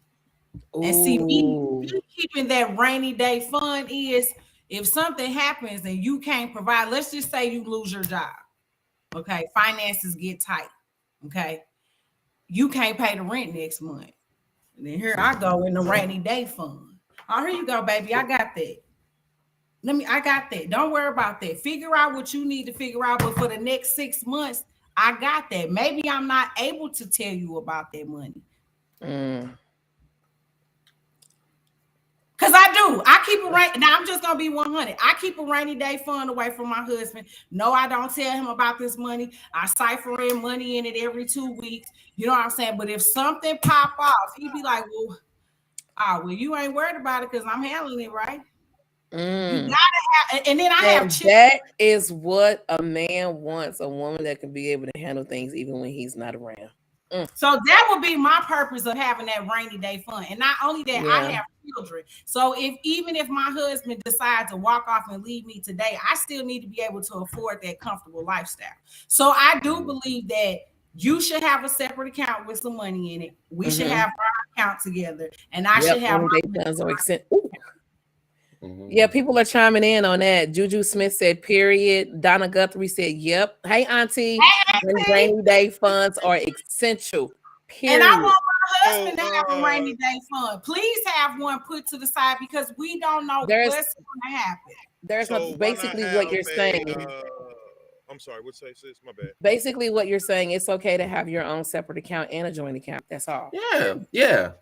And see, me keeping that rainy day fund is if something happens and you can't provide, let's just say you lose your job. Okay, finances get tight. Okay, you can't pay the rent next month. And then here I go in the rainy day fund. Oh, here you go, baby. I got that. I got that. Don't worry about that. Figure out what you need to figure out. But for the next 6 months, I got that. Maybe I'm not able to tell you about that money. Because I do. I keep a rainy. Now I'm just gonna be 100. I keep a rainy day fund away from my husband. No, I don't tell him about this money. I cipher in money in it every 2 weeks. You know what I'm saying? But if something pop off, he'd be like, well, you ain't worried about it because I'm handling it right. You gotta have, and then I have children. That is what a man wants, a woman that can be able to handle things even when he's not around. So that would be my purpose of having that rainy day fund. And not only that, I have children. So even if my husband decides to walk off and leave me today, I still need to be able to afford that comfortable lifestyle. So I do believe that you should have a separate account with some money in it. We should have our account together, and I should have. Yeah, people are chiming in on that. Juju Smith said, period. Donna Guthrie said, yep. Hey, Auntie. Rainy day funds are essential. Period. And I want my husband to have a rainy day fund. Please have one put to the side because we don't know what's going to happen. There's basically what you're saying. I'm sorry, what's that, sis? My bad. Basically, what you're saying, it's okay to have your own separate account and a joint account. That's all. Yeah.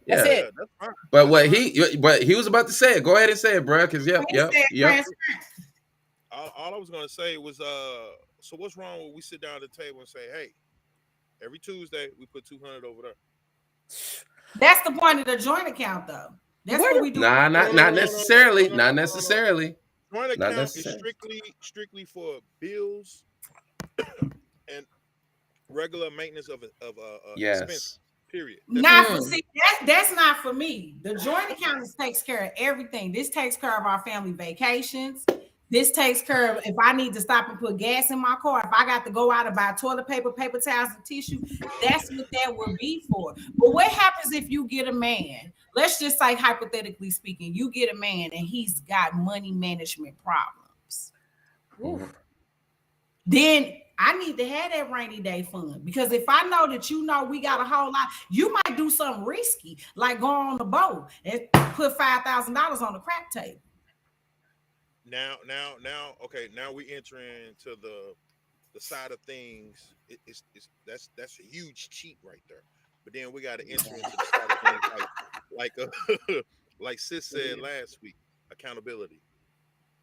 That's it. That's fine. But he was about to say it. Go ahead and say it, bro. Because yep. All I was gonna say was, so what's wrong when we sit down at the table and say, hey, every Tuesday we put 200 over there. That's the point of the joint account, though. That's what we do. Nah, not necessarily. Not necessarily. Joint account is strictly for bills and regular maintenance of expense. Period. That's not for me. The joint account takes care of everything. This takes care of our family vacations. This takes care of if I need to stop and put gas in my car. If I got to go out and buy toilet paper, paper towels, and tissue, that's what that would be for. But what happens if you get a man? Let's just say, hypothetically speaking, you get a man and he's got money management problems. Then I need to have that rainy day fund because if I know that we got a whole lot, you might do something risky, like go on the boat and put $5,000 on the crack table. Now, okay. Now we enter into the side of things. That's a huge cheat right there. But then we got to enter into the side of things like sis said last week, accountability.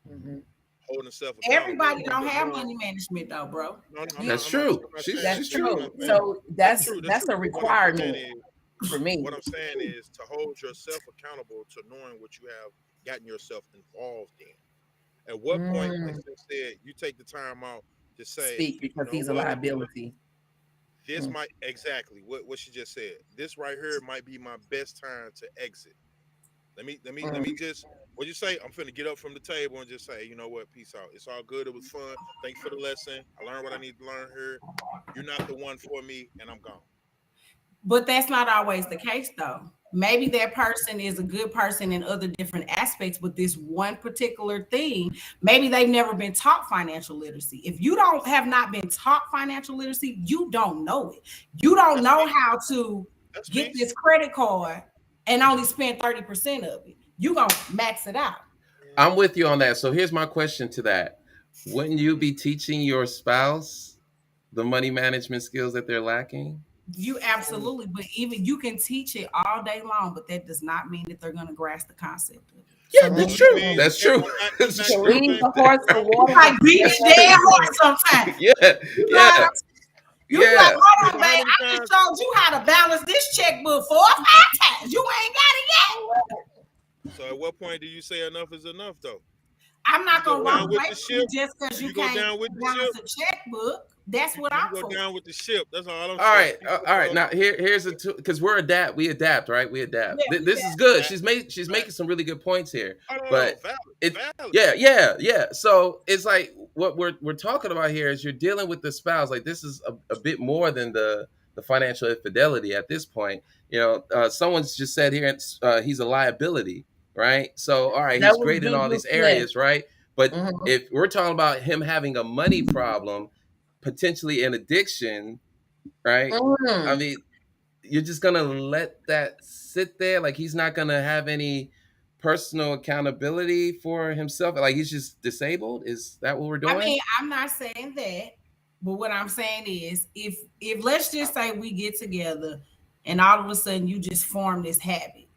Mhm. Holding self accountable. Everybody don't have money management though, bro. No, That's true. That's She's true. So that's a requirement for me. What I'm saying is to hold yourself accountable to knowing what you have gotten yourself involved in. At what point, like I said, you take the time out to say, Speak, because you know he's a what? liability. This might exactly what she just said. This right here might be my best time to exit. Let me just what you say. I'm finna get up from the table and just say, you know what? Peace out. It's all good. It was fun. Thank you for the lesson. I learned what I need to learn here. You're not the one for me, and I'm gone. But that's not always the case, though. Maybe that person is a good person in other different aspects, but this one particular thing, maybe they've never been taught financial literacy. If you have not been taught financial literacy, you don't know it. You don't know how to get this credit card and only spend 30% of it. You're going to max it out. I'm with you on that. So here's my question to that. Wouldn't you be teaching your spouse the money management skills that they're lacking? You absolutely, but even you can teach it all day long, but that does not mean that they're going to grasp the concept of it. Yeah, that's true. That's true. That's true. Leave the horse to water. Like beat the dead horse sometimes. Yeah. You like, hold on, babe. I just showed you how to balance this checkbook 4 or 5 times. You ain't got it yet. So at what point do you say enough is enough, though? I'm not going to walk away with from you just because you can't balance a checkbook. That's what I'm go down with the ship. That's all I'm saying. All right. Now here's because we adapt, right? We adapt. Yeah, this is good. She's making some really good points here. Valid. Yeah. So it's like what we're talking about here is you're dealing with the spouse. Like this is a bit more than the financial infidelity at this point. You know, someone's just said here he's a liability, right? So all right, he's great in all these areas, right? But if we're talking about him having a money problem, potentially an addiction, right? I mean, you're just gonna let that sit there, like he's not gonna have any personal accountability for himself, like he's just disabled. Is that what we're doing? I mean, I'm not saying that, but what I'm saying is, if let's just say we get together and all of a sudden you just form this habit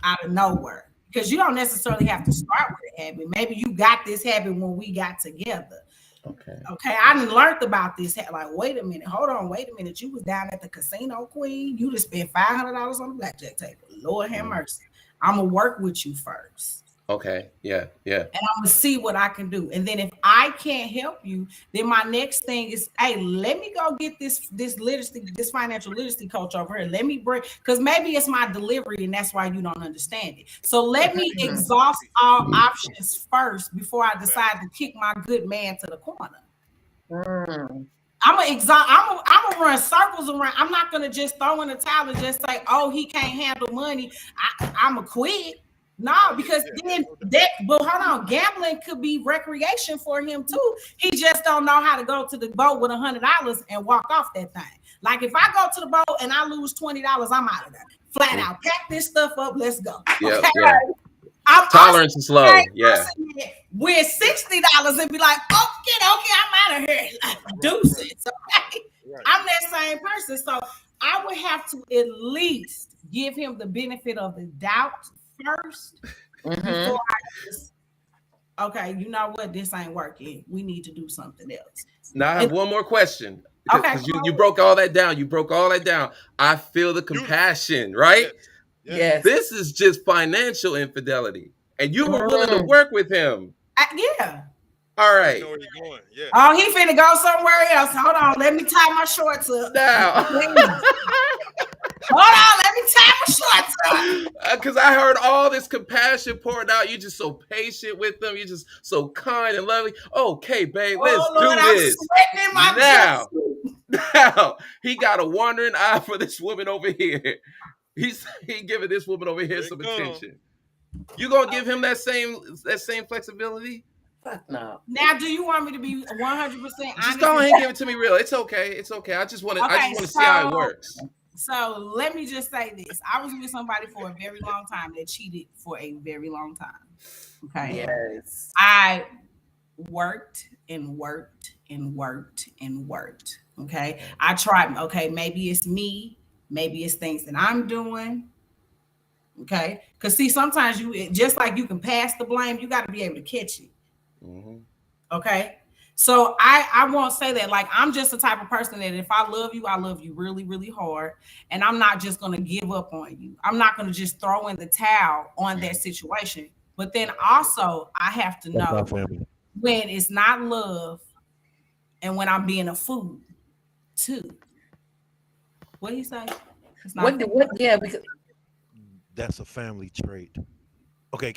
out of nowhere, because you don't necessarily have to start with a habit. Maybe you got this habit when we got together. Okay. I done learned about this. Like, wait a minute. Hold on. Wait a minute. You was down at the casino, Queen. You just spent $500 on the blackjack table. Lord have mercy. I'm going to work with you first. Okay. Yeah. And I'm going to see what I can do. And then if I can't help you, then my next thing is, hey, let me go get this financial literacy coach over here. Let me bring, because maybe it's my delivery and that's why you don't understand it. So let me exhaust all options first before I decide to kick my good man to the corner. I'm gonna run circles around. I'm not gonna just throw in the towel and just say, oh, he can't handle money. I'm gonna quit. No, because but hold on, gambling could be recreation for him too. He just don't know how to go to the boat with $100 and walk off that thing. Like if I go to the boat and I lose $20, I'm out of there. Flat out, pack this stuff up, let's go. Yeah. Tolerance is low. Yeah. With $60 and be like, okay, I'm out of here. Deuces. Okay. Right. I'm that same person. So I would have to at least give him the benefit of the doubt first before I just, okay, you know what, this ain't working, we need to do something else. Now I have one more question, because you broke all that down. I feel the compassion, right? Yes. This is just financial infidelity, and you were willing to work with him. Yeah. All right. Where he's going. Yeah. Oh, he finna go somewhere else. Hold on, let me tie my shorts up now. Hold on, let me tie my shorts up. Because I heard all this compassion poured out. You're just so patient with them. You're just so kind and loving. Okay, babe, let's do this. Now, he got a wandering eye for this woman over here. He giving this woman over here some attention. You gonna give him that same flexibility? Fuck no. Now, do you want me to be 100% honest? Just go ahead and give it to me real. It's okay. I just want to see how it works. So let me just say this. I was with somebody for a very long time that cheated for a very long time. Okay. Yes. I worked and worked and worked and worked. Okay. I tried. Okay. Maybe it's me. Maybe it's things that I'm doing. Okay, because see, sometimes you just like you can pass the blame, you got to be able to catch it. Mhm. Okay. So I won't say that. Like, I'm just the type of person that if I love you really, really hard. And I'm not just gonna give up on you. I'm not gonna just throw in the towel on that situation. But then also I have to That's know our family. when it's not love and when I'm being a fool too. What do you say? It's not Yeah, because That's a family trait. Okay.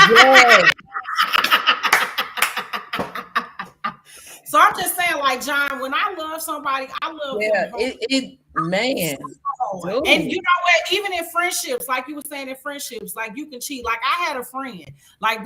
yeah, So I'm just saying, like, John, when I love somebody, I love them man, hard. And you know what? Even in friendships, like you were saying, in friendships, like you can cheat. Like I had a friend, like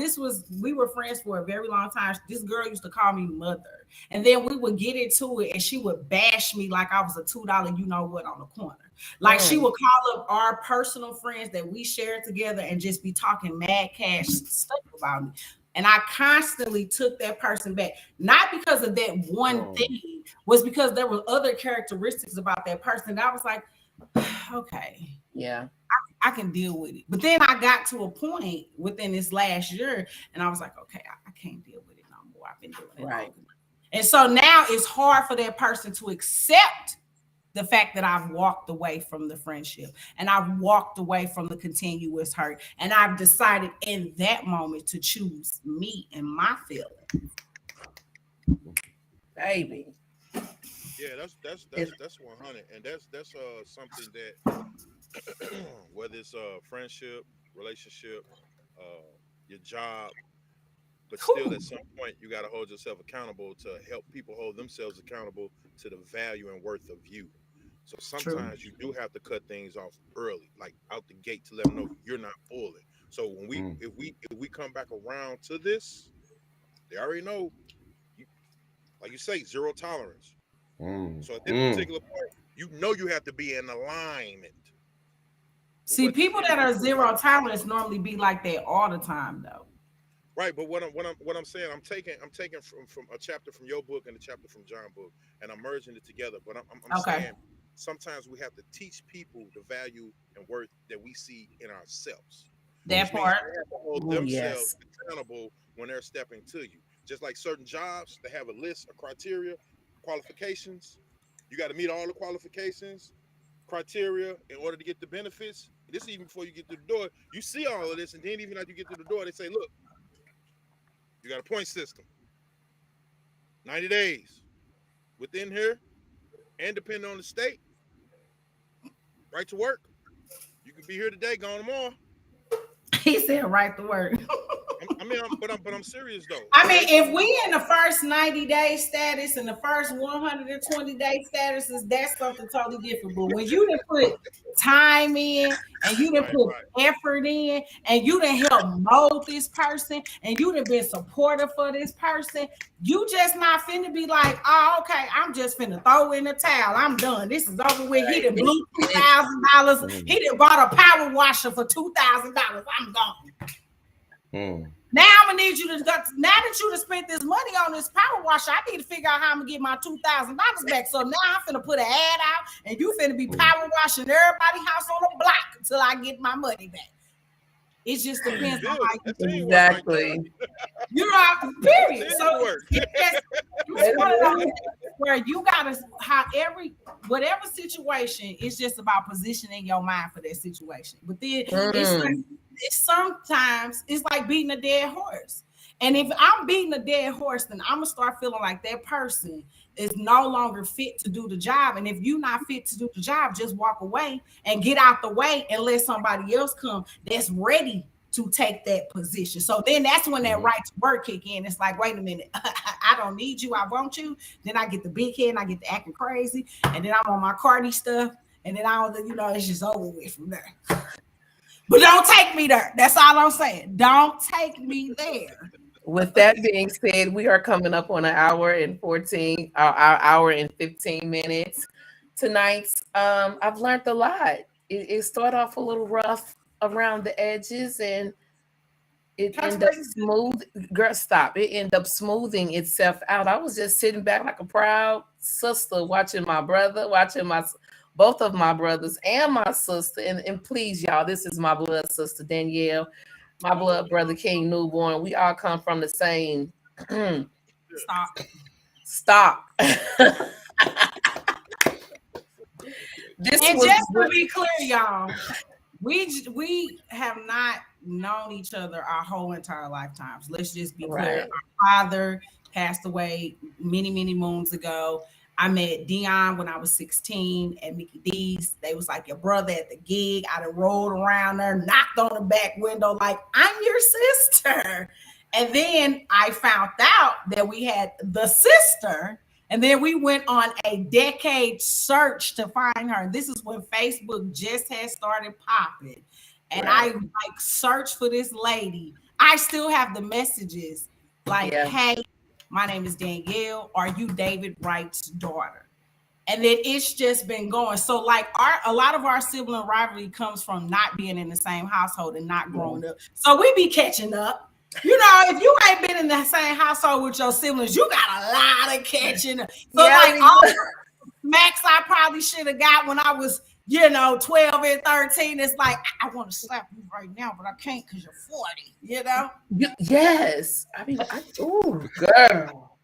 we were friends for a very long time. This girl used to call me mother, and then we would get into it, and she would bash me like I was a $2 you know what on the corner. Like she would call up our personal friends that we shared together and just be talking mad cash stuff about me. And I constantly took that person back, not because of that one thing, was because there were other characteristics about that person that I was like, okay, yeah, I can deal with it. But then I got to a point within this last year, and I was like, okay, I can't deal with it no more. I've been doing it right. long enough. And so now it's hard for that person to accept the fact that I've walked away from the friendship and I've walked away from the continuous hurt. And I've decided in that moment to choose me and my feelings. Baby. Yeah, that's 100, and that's something that whether it's friendship, relationship, your job, but still at some point you got to hold yourself accountable to help people hold themselves accountable to the value and worth of you. So sometimes you do have to cut things off early, like out the gate, to let them know you're not for it. So when if we come back around to this, they already know, like you say, zero tolerance. So at this particular point, you know you have to be in alignment. See, people that are zero tolerance normally be like that all the time, though. Right, but what I'm saying, I'm taking from a chapter from your book and a chapter from John's book, and I'm merging it together. But I'm saying sometimes we have to teach people the value and worth that we see in ourselves. That part. They have to hold themselves accountable when they're stepping to you. Just like certain jobs, they have a list of criteria, qualifications. You got to meet all the qualifications, criteria in order to get the benefits. This is even before you get to the door. You see all of this, and then even after you get to the door, they say, look, you got a point system. 90 days within here, and depending on the state, right to work. You can be here today, gone tomorrow. He said right to work. But I'm serious though. I mean, if we in the first 90-day status and the first 120-day statuses, that's something totally different. But when you done put time in and you done put effort in and you done help mold this person and you done been supportive for this person, you just not finna be like, oh, okay, I'm just finna throw in the towel. I'm done. This is over with. He done blew $2,000. He done bought a power washer for $2,000. I'm gone. Now I'm gonna need you to, now that you done spent this money on this power washer, I need to figure out how I'm gonna get my $2,000 back. So now I'm finna put an ad out and you finna be power washing everybody's house on the block until I get my money back. It just depends on how you do it. Exactly. You know, period. So it's one of those where you gotta, whatever situation, it's just about positioning your mind for that situation. But then sometimes it's like beating a dead horse. And if I'm beating a dead horse, then I'm gonna start feeling like that person is no longer fit to do the job. And if you're not fit to do the job, just walk away and get out the way and let somebody else come that's ready to take that position. So then that's when that right to work kick in. It's like, wait a minute, I don't need you, I want you. Then I get the big head and I get to acting crazy. And then I'm on my Cardi stuff. And then I don't, it's just over with from there. But don't take me there. That's all I'm saying. Don't take me there. With that being said, we are coming up on an hour and 15 minutes tonight. I've learned a lot. It started off a little rough around the edges and it ended up smooth. Girl, stop. It ended up smoothing itself out. I was just sitting back like a proud sister watching my brother, watching both of my brothers and my sister. And please, y'all, this is my blood sister, Danielle, my blood brother, King Newborn. We all come from the same stock. This And was just to be clear, y'all, we have not known each other our whole entire lifetimes. Let's just be clear. Right. Our father passed away many, many moons ago. I met Dion when I was 16 at Mickey D's. They was like your brother at the gig. I done rolled around there, knocked on the back window like, I'm your sister. And then I found out that we had the sister. And then we went on a decade search to find her. This is when Facebook just had started popping. And I like searched for this lady. I still have the messages like, hey, my name is Danielle. Are you David Wright's daughter? And then it's just been going. So like a lot of our sibling rivalry comes from not being in the same household and not growing up. So we be catching up. You know, if you ain't been in the same household with your siblings, you got a lot of catching up. So like all the smacks I probably should have got when I was, 12 and 13. It's like, I want to slap you right now, but I can't because you're 40, Yes. I mean, ooh, girl.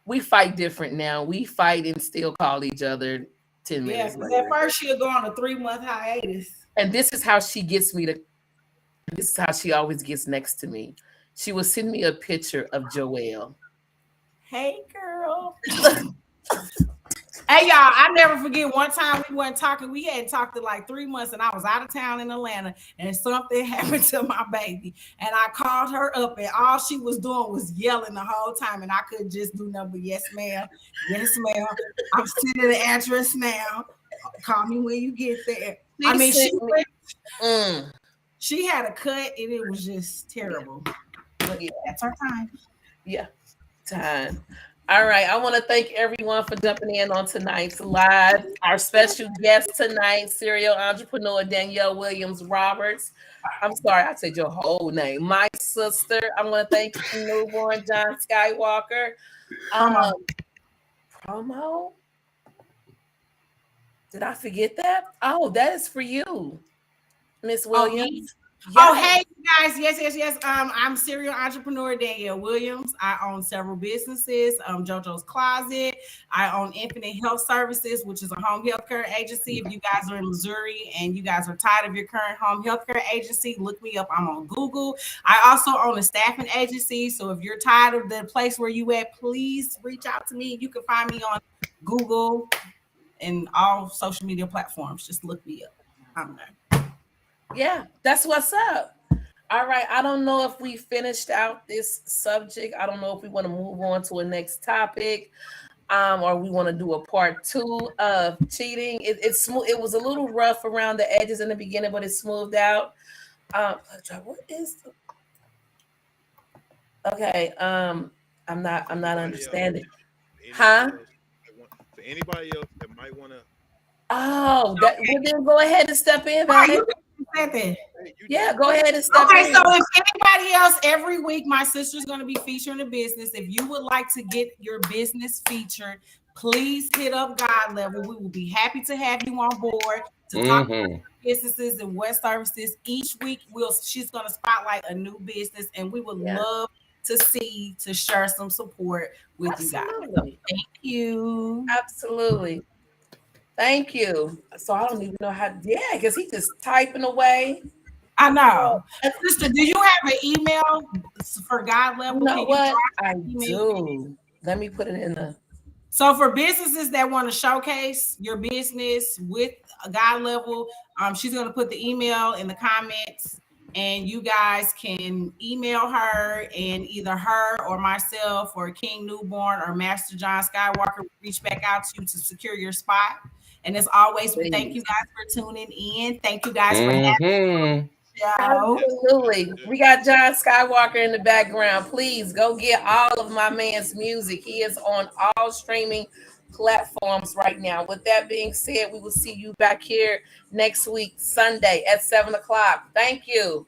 We fight different now. We fight and still call each other 10 minutes later. At first she'll go on a 3-month hiatus. And this is how she gets me this is how she always gets next to me. She will send me a picture of Joelle. Hey, girl. Hey, y'all, I never forget one time we weren't talking. We hadn't talked in like 3 months, and I was out of town in Atlanta, and something happened to my baby. And I called her up, and all she was doing was yelling the whole time, and I couldn't just do nothing but, yes, ma'am. Yes, ma'am. I'm sending the address now. Call me when you get there. I mean, she had a cut, and it was just terrible. But yeah, that's our time. Yeah, time. All right. I want to thank everyone for jumping in on tonight's live. Our special guest tonight, serial entrepreneur Danielle Williams Roberts. I'm sorry, I said your whole name. My sister. I want to thank Newborn John Skywalker. Promo? Did I forget that? Oh, that is for you, Miss Williams. Oh, hey, you guys. Yes. I'm serial entrepreneur Danielle Williams. I own several businesses. JoJo's Closet. I own Infinite Health Services, which is a home health care agency. If you guys are in Missouri and you guys are tired of your current home health care agency, look me up. I'm on Google. I also own a staffing agency. So if you're tired of the place where you at, please reach out to me. You can find me on Google and all social media platforms. Just look me up. I'm there. Yeah, that's what's up. All right. I don't know if we finished out this subject. I don't know if we want to move on to a next topic, or we want to do a part 2 of cheating. It's smooth. It was a little rough around the edges in the beginning, but it's smoothed out. What is okay? I'm not understanding. Huh? For anybody else that might want to. Oh, well, then go ahead and step in, baby. Yeah, go ahead and step in. Okay, so if anybody else, every week my sister's going to be featuring a business. If you would like to get your business featured, please hit up God Level. We will be happy to have you on board to talk about businesses and what services. Each week, she's going to spotlight a new business, and we would love to share some support with you guys. Thank you. Absolutely. Thank you. So I don't even know how. Yeah, because he just typing away. I know. Sister, do you have an email for God Level? You know what? I do. Let me put it in the. So for businesses that want to showcase your business with a God Level, she's going to put the email in the comments, and you guys can email her, and either her or myself or King Newborn or Master John Skywalker will reach back out to you to secure your spot. And as always, we thank you guys for tuning in. Thank you guys for having us. Absolutely. We got John Skywalker in the background. Please go get all of my man's music. He is on all streaming platforms right now. With that being said, we will see you back here next week, Sunday at 7 o'clock. Thank you.